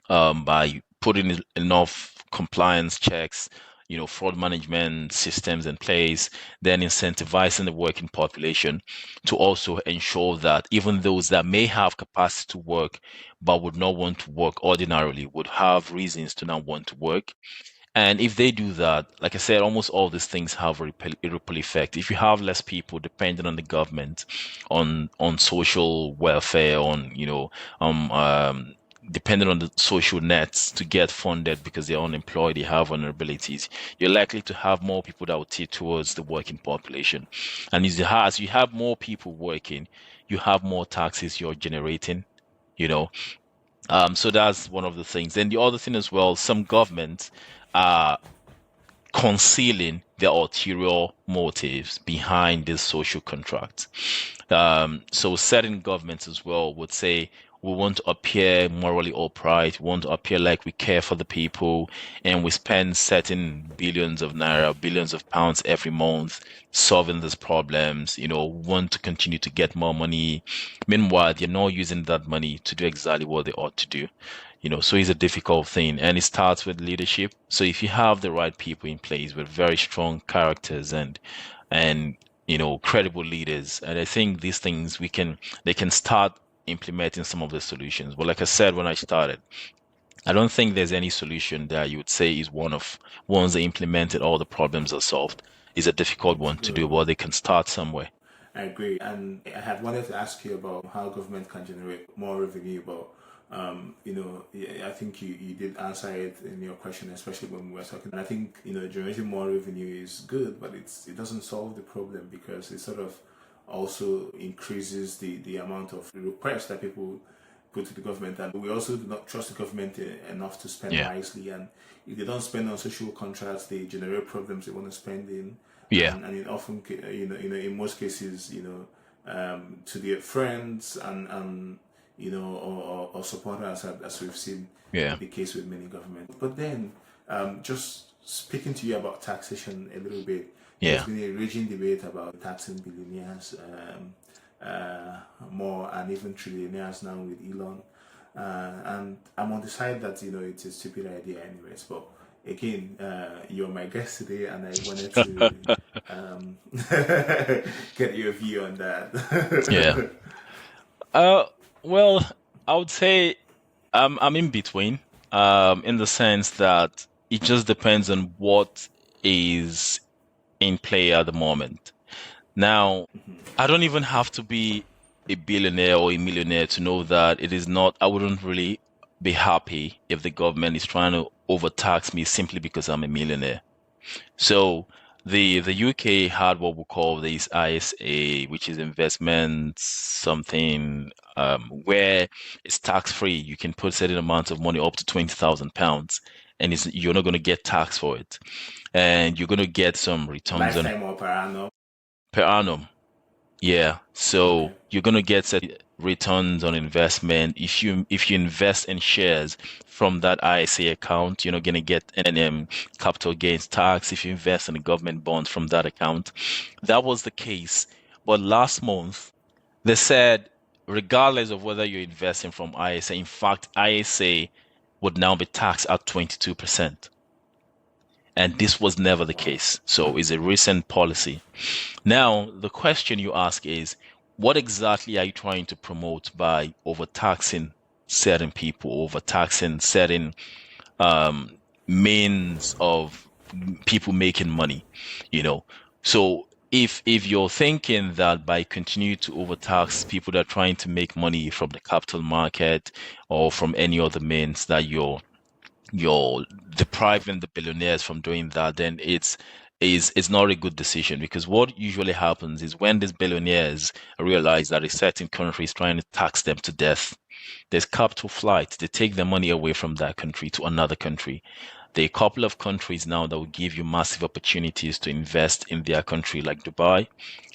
Speaker 1: by putting enough compliance checks, fraud management systems in place, then incentivizing the working population to also ensure that even those that may have capacity to work but would not want to work ordinarily would have reasons to not want to work. And if they do that, like I said, almost all these things have a ripple effect. If you have less people depending on the government, on social welfare, on dependent on the social nets to get funded because they're unemployed, they have vulnerabilities, you're likely to have more people that will tip towards the working population. And as you have more people working, you have more taxes you're generating, you know. So that's one of the things. Then the other thing as well, some governments are concealing their ulterior motives behind this social contract. So certain governments as well would say we want to appear morally upright, we want to appear like we care for the people, and we spend certain billions of naira, billions of pounds every month solving these problems, want to continue to get more money. Meanwhile, they're not using that money to do exactly what they ought to do. So it's a difficult thing, and it starts with leadership. So if you have the right people in place with very strong characters and credible leaders, and I think these things they can start implementing some of the solutions. But like I said when I started, I don't think there's any solution that you would say is once they implemented all the problems are solved. It's a difficult one to do,
Speaker 2: True.
Speaker 1: but they can start somewhere.
Speaker 2: I agree. And I had wanted to ask you about how government can generate more revenue, but yeah, I think you did answer it in your question, especially when we were talking. And I think, generating more revenue is good, but it doesn't solve the problem because it sort of also increases the amount of requests that people put to the government. And we also do not trust the government enough to spend
Speaker 1: Yeah.
Speaker 2: wisely. And if they don't spend on social contracts, they generate problems they want to spend in.
Speaker 1: Yeah.
Speaker 2: And it often, in most cases, to their friends and or supporters, as we've seen
Speaker 1: Yeah.
Speaker 2: the case with many governments. But then, just speaking to you about taxation a little bit, there's
Speaker 1: Yeah.
Speaker 2: been a raging debate about taxing billionaires more and even trillionaires now with Elon. And I'm on the side that it's a stupid idea, anyways. But again, you're my guest today, and I wanted to um, get your view on
Speaker 1: Yeah.
Speaker 2: that.
Speaker 1: Uh, well, I would say I'm in between, in the sense that it just depends on what is in play at the moment. Now, I don't even have to be a billionaire or a millionaire to know that it is not, I wouldn't really be happy if the government is trying to overtax me simply because I'm a millionaire. So the UK had what we call this ISA, which is investment something, where it's tax free. You can put certain amount of money up to £20,000, and you're not going to get taxed for it, and you're going to get some returns on
Speaker 2: Lifetime or per annum.
Speaker 1: per annum. Yeah,
Speaker 2: Okay.
Speaker 1: so you're gonna get set returns on investment. If you invest in shares from that ISA account, you're not gonna get any capital gains tax. If you invest in the government bonds from that account, that was the case. But last month they said, regardless of whether you're investing from ISA, in fact, ISA would now be taxed at 22%. And this was never the
Speaker 2: Wow.
Speaker 1: case. So it's a recent policy. Now, the question you ask is, what exactly are you trying to promote by overtaxing certain people, overtaxing certain um, means of people making money, you know? So if you're thinking that by continuing to overtax people that are trying to make money from the capital market or from any other means that you're depriving the billionaires from doing that, then it's not a good decision because what usually happens is when these billionaires realize that a certain country is trying to tax them to death, there's capital flight. They take the money away from that country to another country. There are a couple of countries now that will give you massive opportunities to invest in their country, like Dubai,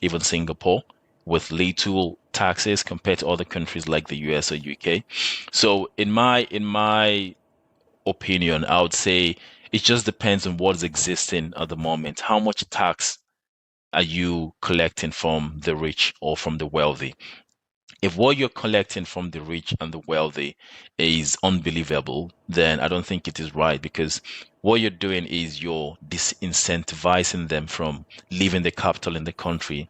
Speaker 1: even Singapore, with little taxes compared to other countries like the US or UK. So in my opinion, I would say it just depends on what is existing at the moment. How much tax are you collecting from the rich or from the wealthy? If what you're collecting from the rich and the wealthy is unbelievable, then I don't think it is right because what you're doing is you're disincentivizing them from leaving the capital in the country,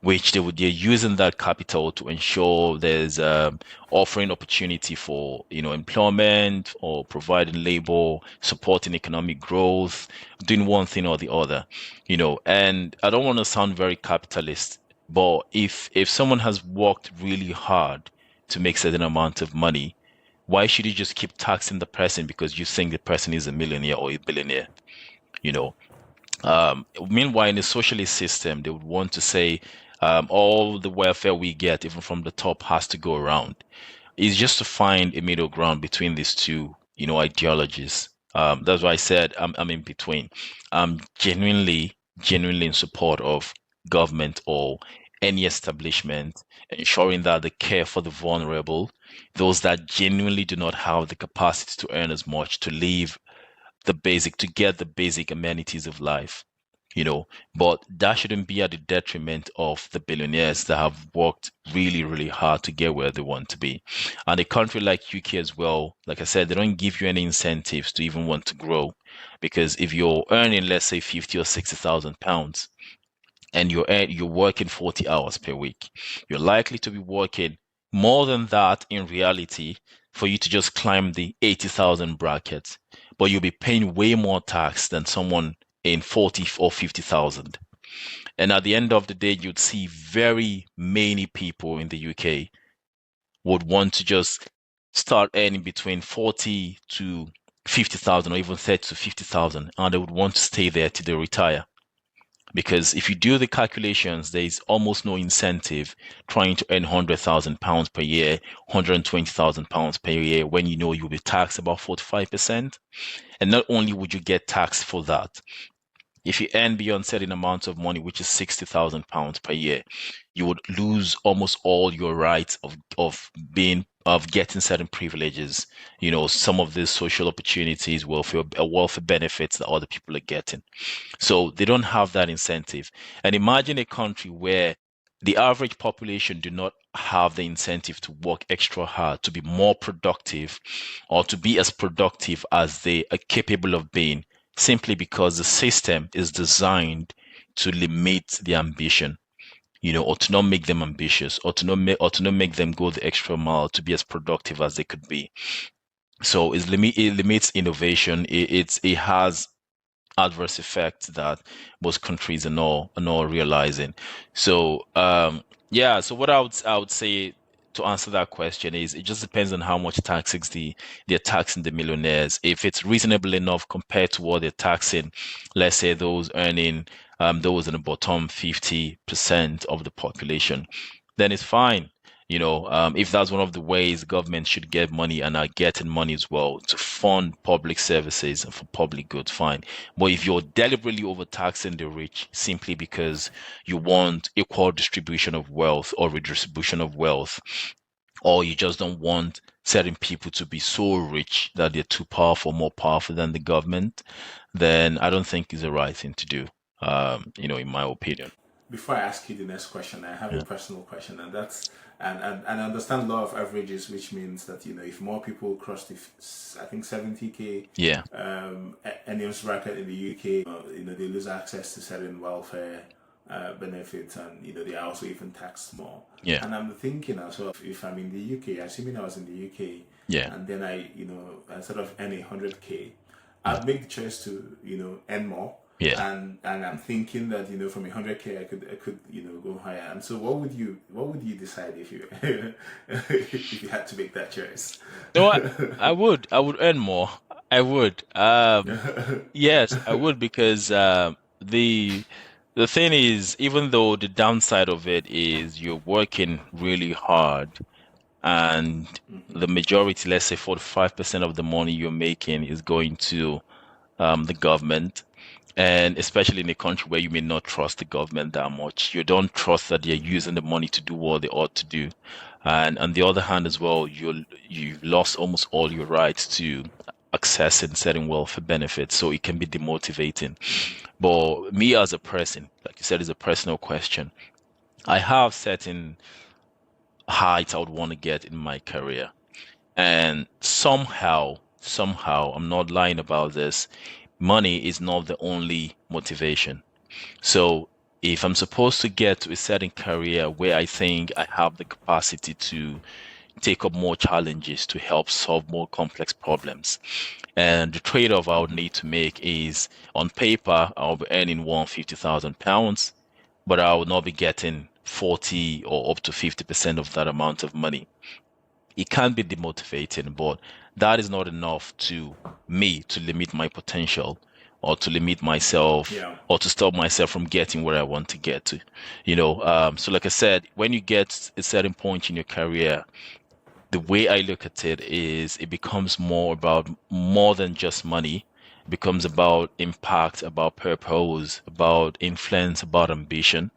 Speaker 1: which they're using that capital to ensure there's offering opportunity for employment or providing labor, supporting economic growth, doing one thing or the other, and I don't want to sound very capitalist, but if someone has worked really hard to make certain amount of money, Why should you just keep taxing the person because you think the person is a millionaire or a billionaire? You know, meanwhile, in a socialist system, they would want to say all the welfare we get, even from the top, has to go around. It's just to find a middle ground between these two, ideologies. That's why I said I'm in between. I'm genuinely in support of government or any establishment ensuring that they care for the vulnerable, those that genuinely do not have the capacity to earn as much to live to get the basic amenities of life, but that shouldn't be at the detriment of the billionaires that have worked really, really hard to get where they want to be. And a country like UK as well, like I said, they don't give you any incentives to even want to grow. Because if you're earning, let's say, 50 or 60,000 pounds, and you're working 40 hours per week, you're likely to be working more than that in reality for you to just climb the 80,000 bracket, but you'll be paying way more tax than someone in 40 or 50,000. And at the end of the day, you'd see very many people in the UK would want to just start earning between 40 to 50,000 or even 30 to 50,000, and they would want to stay there till they retire. Because if you do the calculations, there is almost no incentive trying to earn £100,000 per year, £120,000 per year when you know you'll be taxed about 45%. And not only would you get taxed for that, if you earn beyond certain amount of money, which is £60,000 per year, you would lose almost all your rights of getting certain privileges. Some of these social opportunities, welfare benefits that other people are getting. So they don't have that incentive. And imagine a country where the average population do not have the incentive to work extra hard, to be more productive, or to be as productive as they are capable of being, simply because the system is designed to limit the ambition, or to not make them ambitious, or to not make them go the extra mile to be as productive as they could be. So it limits innovation. It has adverse effects that most countries are not realizing. So yeah, so what I would say to answer that question is it just depends on how much taxes they're taxing the millionaires. If it's reasonable enough compared to what they're taxing, let's say those in the bottom 50% of the population, then it's fine. If that's one of the ways government should get money and are getting money as well to fund public services and for public goods, fine. But if you're deliberately overtaxing the rich simply because you want equal distribution of wealth or redistribution of wealth, or you just don't want certain people to be so rich that they're too powerful, more powerful than the government, then I don't think it's the right thing to do, in my opinion.
Speaker 2: Before I ask you the next question, I have a
Speaker 1: Yeah.
Speaker 2: personal question, and that's and I understand law of averages, which means that if more people cross the I think 70K
Speaker 1: Yeah.
Speaker 2: earnings bracket in the UK, they lose access to certain welfare benefits, and they are also even taxed more.
Speaker 1: Yeah.
Speaker 2: And I'm thinking also, if I'm in the UK, assuming I was in the UK,
Speaker 1: Yeah.
Speaker 2: and then instead of earning 100K,
Speaker 1: Mm.
Speaker 2: I'd make the choice to earn more,
Speaker 1: Yeah.
Speaker 2: and I'm thinking that from 100K I could go higher. And so what would you decide if you if you had to make that choice?
Speaker 1: No, I would earn more. I would. Yes, I would because the thing is, even though the downside of it is you're working really hard and the majority, let's say 45% of the money you're making is going to the government, and especially in a country where you may not trust the government that much, you don't trust that they're using the money to do what they ought to do. And on the other hand, as well, you've lost almost all your rights to accessing certain welfare benefits, so it can be demotivating. But me as a person, like you said, is a personal question. I have certain heights I would want to get in my career, and somehow, I'm not lying about this, money is not the only motivation. So if I'm supposed to get to a certain career where I think I have the capacity to take up more challenges to help solve more complex problems, and the trade-off I would need to make is on paper, I'll be earning £150,000, but I will not be getting 40 or up to 50% of that amount of money. it can be demotivating, but that is not enough to me to limit my potential or to limit myself
Speaker 2: Yeah.
Speaker 1: or to stop myself from getting where I want to get to. So like I said, when you get a certain point in your career, the way I look at it is it becomes more than just money. It becomes about impact, about purpose, about influence, about ambition.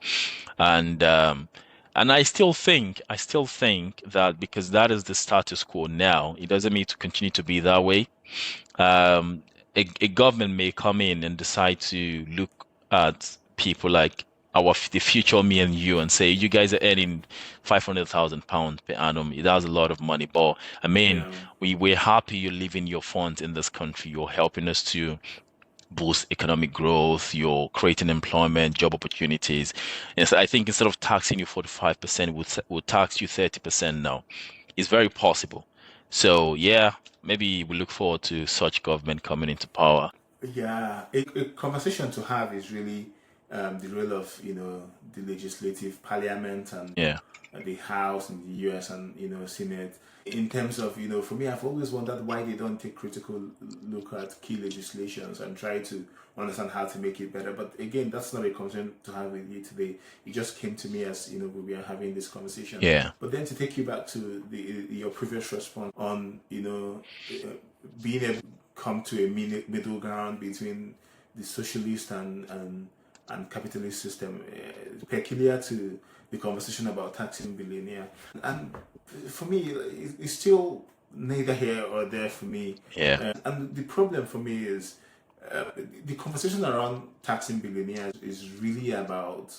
Speaker 1: And I still think that because that is the status quo now, it doesn't mean to continue to be that way. A government may come in and decide to look at people like the future me and you and say you guys are earning £500,000 per annum. That's a lot of money, but I mean,
Speaker 2: Yeah.
Speaker 1: we're happy you're leaving your funds in this country. You're helping us to boost economic growth. You're creating employment, job opportunities. And so I think instead of taxing you 45%, we'll tax you 30% now. It's very possible. So yeah, maybe we look forward to such government coming into power.
Speaker 2: Yeah, a conversation to have is really the role of the legislative parliament and
Speaker 1: Yeah,
Speaker 2: the House in the US and Senate. In terms of for me, I've always wondered why they don't take critical look at key legislations and try to understand how to make it better. But again, that's not a concern to have with you today. It just came to me as we were having this conversation.
Speaker 1: yeah,
Speaker 2: But then to take you back to your previous response on being able to come to a middle ground between the socialist and capitalist system, peculiar to the conversation about taxing billionaire. And for me, it's still neither here or there for me.
Speaker 1: yeah,
Speaker 2: And the problem for me is uh, the conversation around taxing billionaires is really about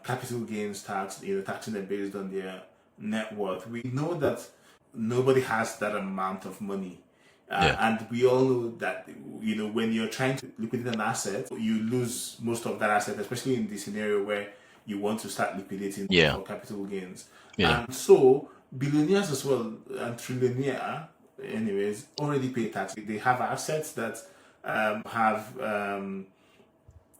Speaker 2: capital gains tax, taxing them based on their net worth. We know that nobody has that amount of money.
Speaker 1: yeah,
Speaker 2: And we all know that when you're trying to liquidate an asset, you lose most of that asset, especially in the scenario where you want to start liquidating
Speaker 1: yeah,
Speaker 2: for capital gains.
Speaker 1: yeah,
Speaker 2: And so billionaires as well and trillionaire, anyways, already pay tax. They have assets that have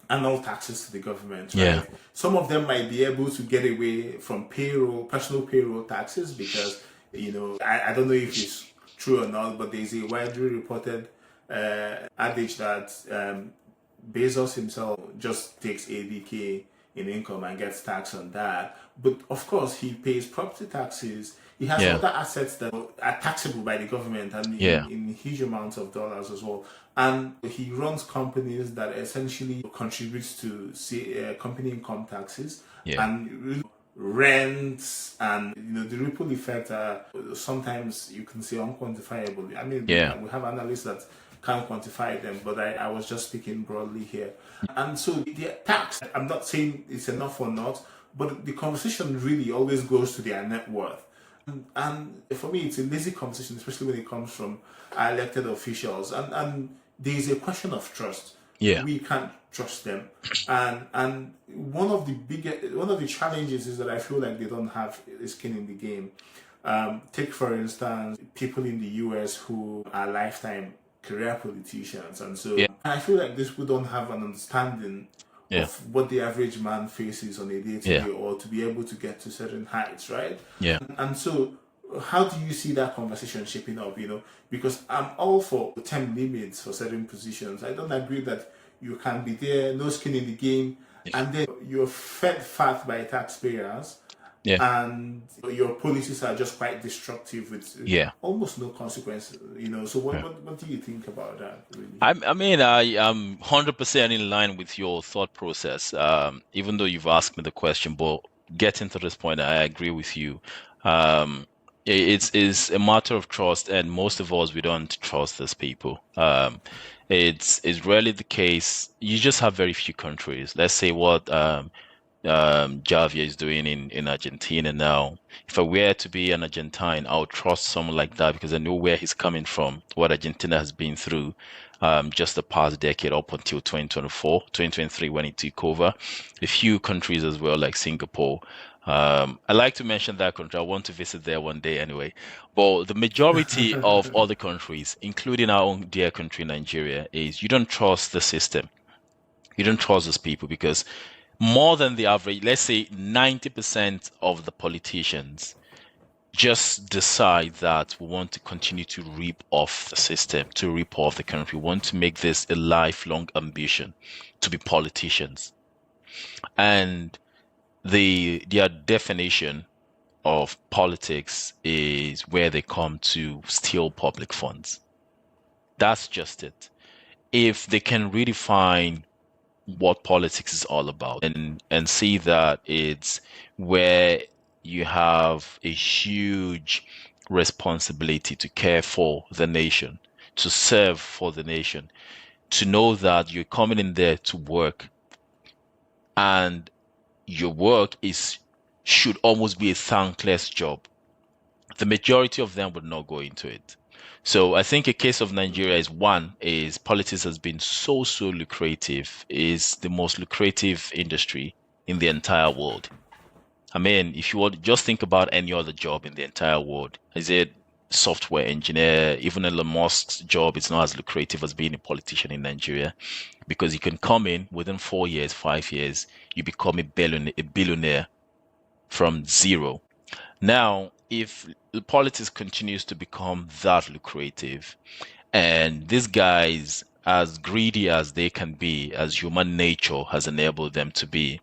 Speaker 2: annual taxes to the government,
Speaker 1: yeah,
Speaker 2: right? Some of them might be able to get away from personal payroll taxes because, I don't know if it's true or not, but there's a widely reported adage that Bezos himself just takes 80K in income and gets taxed on that. But of course, he pays property taxes. He has
Speaker 1: yeah,
Speaker 2: other assets that are taxable by the government and
Speaker 1: yeah,
Speaker 2: in huge amounts of dollars as well. And he runs companies that essentially contributes to company income taxes
Speaker 1: yeah,
Speaker 2: and really rents and the ripple effect are sometimes you can say unquantifiable. I mean,
Speaker 1: yeah,
Speaker 2: we have analysts that can't quantify them, but I was just speaking broadly here. And so the tax, I'm not saying it's enough or not, but the conversation really always goes to their net worth. And for me, it's a lazy conversation, especially when it comes from our elected officials. And there is a question of trust.
Speaker 1: yeah,
Speaker 2: We can't trust them, and one of the challenges is that I feel like they don't have a skin in the game. Take for instance people in the US who are lifetime career politicians, and so
Speaker 1: yeah,
Speaker 2: I feel like these people don't have an understanding
Speaker 1: yeah,
Speaker 2: of what the average man faces on a day to
Speaker 1: yeah,
Speaker 2: day, or to be able to get to certain heights, right?
Speaker 1: yeah,
Speaker 2: And so, how do you see that conversation shaping up? Because I'm all for term limits for certain positions. I don't agree that you can be there, no skin in the game, and then you're fed fat by taxpayers,
Speaker 1: yeah,
Speaker 2: and your policies are just quite destructive with
Speaker 1: yeah.
Speaker 2: almost no consequence. So,
Speaker 1: Yeah.
Speaker 2: what do you think about that, really?
Speaker 1: I mean, I am 100% in line with your thought process. Even though you've asked me the question, but getting to this point, I agree with you. It's a matter of trust, and most of us we don't trust these people. It's rarely the case. You just have very few countries. Let's say what Javier is doing in Argentina now. If I were to be an Argentine, I would trust someone like that because I know where he's coming from, what Argentina has been through just the past decade up until 2024, 2023 when he took over. A few countries as well, like Singapore. I like to mention that country. I want to visit there one day anyway. But the majority of other countries, including our own dear country, Nigeria, is you don't trust the system. You don't trust those people because more than the average, let's say 90% of the politicians, just decide that we want to continue to rip off the system, to rip off the country. We want to make this a lifelong ambition to be politicians. And their definition of politics is where they come to steal public funds. That's just it. If they can redefine what politics is all about and see that it's where you have a huge responsibility to care for the nation, to serve for the nation, to know that you're coming in there to work and your work is should almost be a thankless job. The majority of them would not go into it. So I think a case of Nigeria is one is politics has been so lucrative, is the most lucrative industry in the entire world. I mean, if you want just think about any other job in the entire world, is it software engineer, even Elon Musk's job is not as lucrative as being a politician in Nigeria because you can come in within 4 years, 5 years, you become a billionaire from zero. Now, if the politics continues to become that lucrative, and these guys, as greedy as they can be, as human nature has enabled them to be,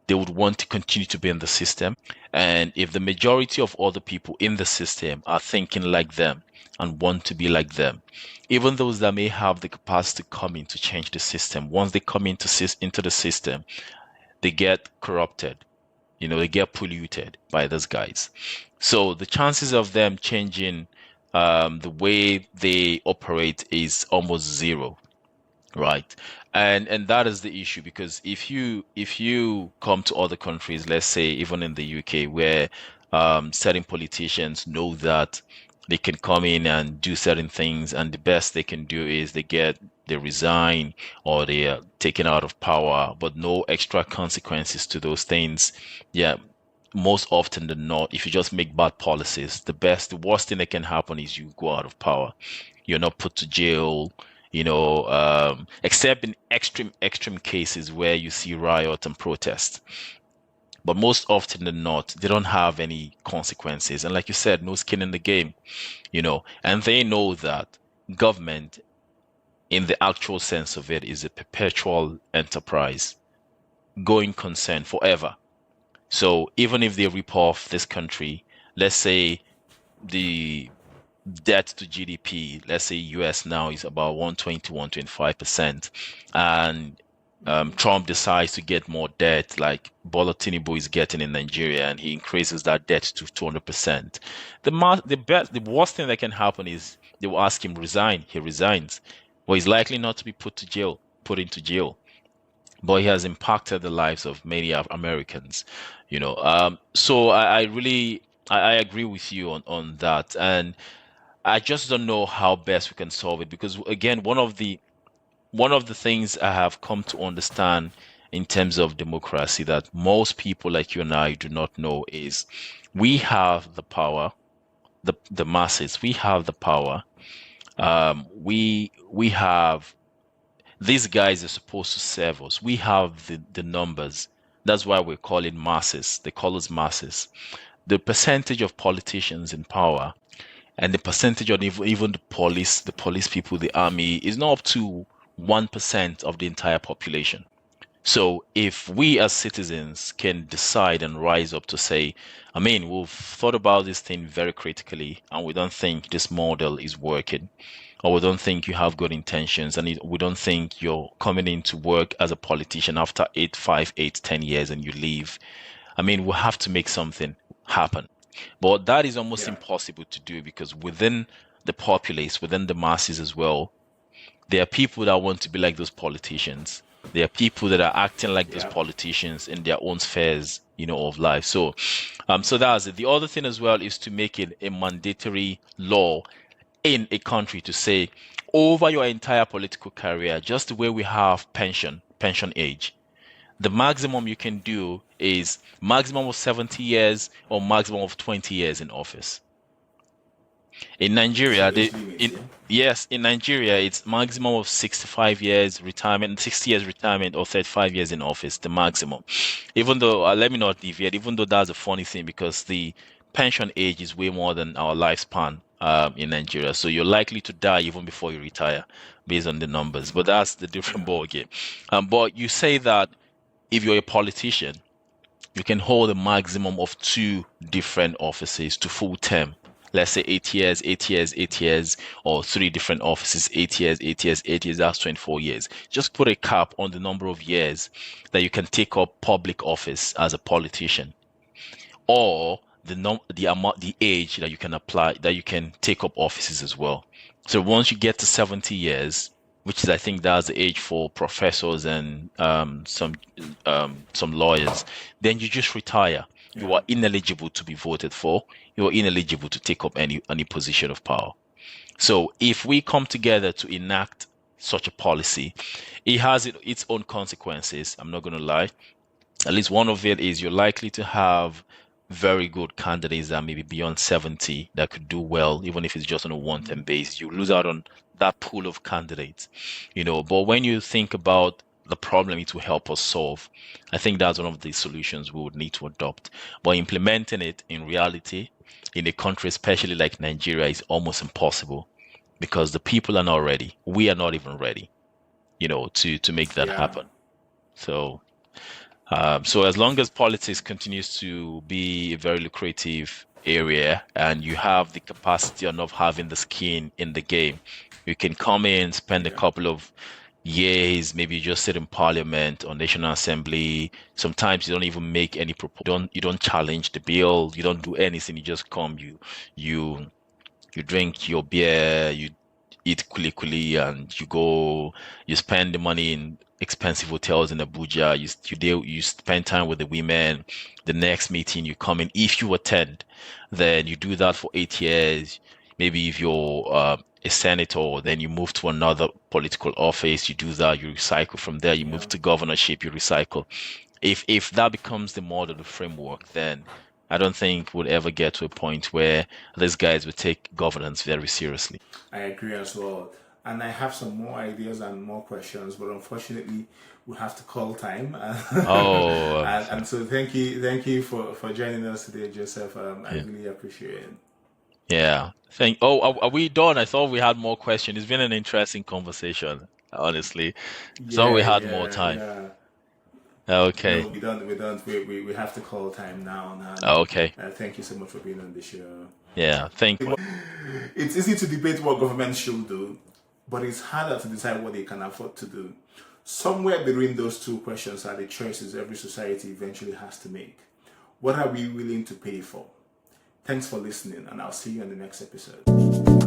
Speaker 1: they would want to continue to be in the system. And if the majority of other people in the system are thinking like them and want to be like them, even those that may have the capacity to come in to change the system, once they come into the system, they get corrupted. They get polluted by these guys. So the chances of them changing the way they operate is almost zero, right? And that is the issue because if you come to other countries, let's say even in the UK, where certain politicians know that they can come in and do certain things, and the best they can do is they resign or they are taken out of power, but no extra consequences to those things. Yeah, most often than not, if you just make bad policies, the worst thing that can happen is you go out of power. You're not put to jail, except in extreme cases where you see riot and protest. But most often than not, they don't have any consequences. And like you said, no skin in the game, and they know that government, in the actual sense of it, is a perpetual enterprise, going concern forever. So even if they rip off this country, let's say the debt to GDP, let's say US now is about 120, 125%, and Trump decides to get more debt, like Bola Tinubu is getting in Nigeria, and he increases that debt to 200%. The worst thing that can happen is they will ask him resign. He resigns, well, he's likely not to be put into jail, but he has impacted the lives of many Americans. So I really I agree with you on that, and I just don't know how best we can solve it because again, one of the things I have come to understand in terms of democracy that most people like you and I do not know is we have the power, the masses, we have the power. We have these guys are supposed to serve us. We have the numbers. That's why we call it masses. They call us masses. The percentage of politicians in power and the percentage of even the police people, the army is not up to 1% of the entire population. So if we as citizens can decide and rise up to say, I mean, we've thought about this thing very critically and we don't think this model is working, or we don't think you have good intentions, and we don't think you're coming in to work as a politician after 8, 5, 8, 10 years and you leave. I mean, we have to make something happen. But that is almost
Speaker 2: Yeah,
Speaker 1: impossible to do because within the populace, within the masses as well, there are people that want to be like those politicians. There are people that are acting like those
Speaker 2: yeah,
Speaker 1: politicians in their own spheres, of life. So that's it. The other thing as well is to make it a mandatory law in a country to say over your entire political career, just the way we have pension age, the maximum you can do is maximum of 70 years or maximum of 20 years in office. In
Speaker 2: it's
Speaker 1: Nigeria,
Speaker 2: an age limit, yeah.
Speaker 1: in Nigeria, it's maximum of 65 years retirement, 60 years retirement, or 35 years in office, the maximum. Even though, let me not deviate, even though that's a funny thing because the pension age is way more than our lifespan in Nigeria. So you're likely to die even before you retire, based on the numbers. But that's the different ball game. But you say that if you're a politician, you can hold a maximum of two different offices to full term. Let's say 8 years, 8 years, 8 years, or three different offices, 8 years, 8 years, 8 years, that's 24 years. Just put a cap on the number of years that you can take up public office as a politician, or the age that you can apply, that you can take up offices as well. So once you get to 70 years, which is, I think that's the age for professors and some lawyers, then you just retire. You
Speaker 2: Yeah.
Speaker 1: are ineligible to be voted for. You are ineligible to take up any position of power. So if we come together to enact such a policy, it has its own consequences. I'm not going to lie. At least one of it is you're likely to have very good candidates that maybe beyond 70 that could do well, even if it's just on a one-term base. You lose out on that pool of candidates, But when you think about the problem it will help us solve, I think that's one of the solutions we would need to adopt. But implementing it in reality in a country, especially like Nigeria, is almost impossible because the people are not ready. We are not even ready, to make that
Speaker 2: Yeah.
Speaker 1: happen. So as long as politics continues to be a very lucrative area and you have the capacity of having the skin in the game, you can come in, spend a
Speaker 2: Yeah.
Speaker 1: couple of years, maybe just sit in parliament or national assembly. Sometimes you don't even make any proposal. You don't challenge the bill. You don't do anything. You just come. You you drink your beer, you eat kuli, and you spend the money in expensive hotels in Abuja. You spend time with the women. The next meeting you come in, if you attend, then you do that for 8 years. Maybe if you're a senator, then you move to another political office. You do that, you recycle from there. You
Speaker 2: Yeah.
Speaker 1: move to governorship, you recycle. If that becomes the model, the framework, then I don't think we'll ever get to a point where these guys would take governance very seriously.
Speaker 2: I agree as well. And I have some more ideas and more questions, but unfortunately, we have to call time.
Speaker 1: Oh,
Speaker 2: And so thank you for joining us today, Joseph. I
Speaker 1: yeah.
Speaker 2: really appreciate it.
Speaker 1: Yeah. Are we done? I thought we had more questions. It's been an interesting conversation, honestly. I thought we
Speaker 2: Yeah,
Speaker 1: had more
Speaker 2: yeah,
Speaker 1: time.
Speaker 2: yeah. No,
Speaker 1: Okay.
Speaker 2: we don't. We don't. We have to call time now. And
Speaker 1: Okay.
Speaker 2: thank you so much for being on the show.
Speaker 1: Yeah. Thank you.
Speaker 2: It's easy to debate what government should do, but it's harder to decide what they can afford to do. Somewhere between those two questions are the choices every society eventually has to make. What are we willing to pay for? Thanks for listening, and I'll see you in the next episode.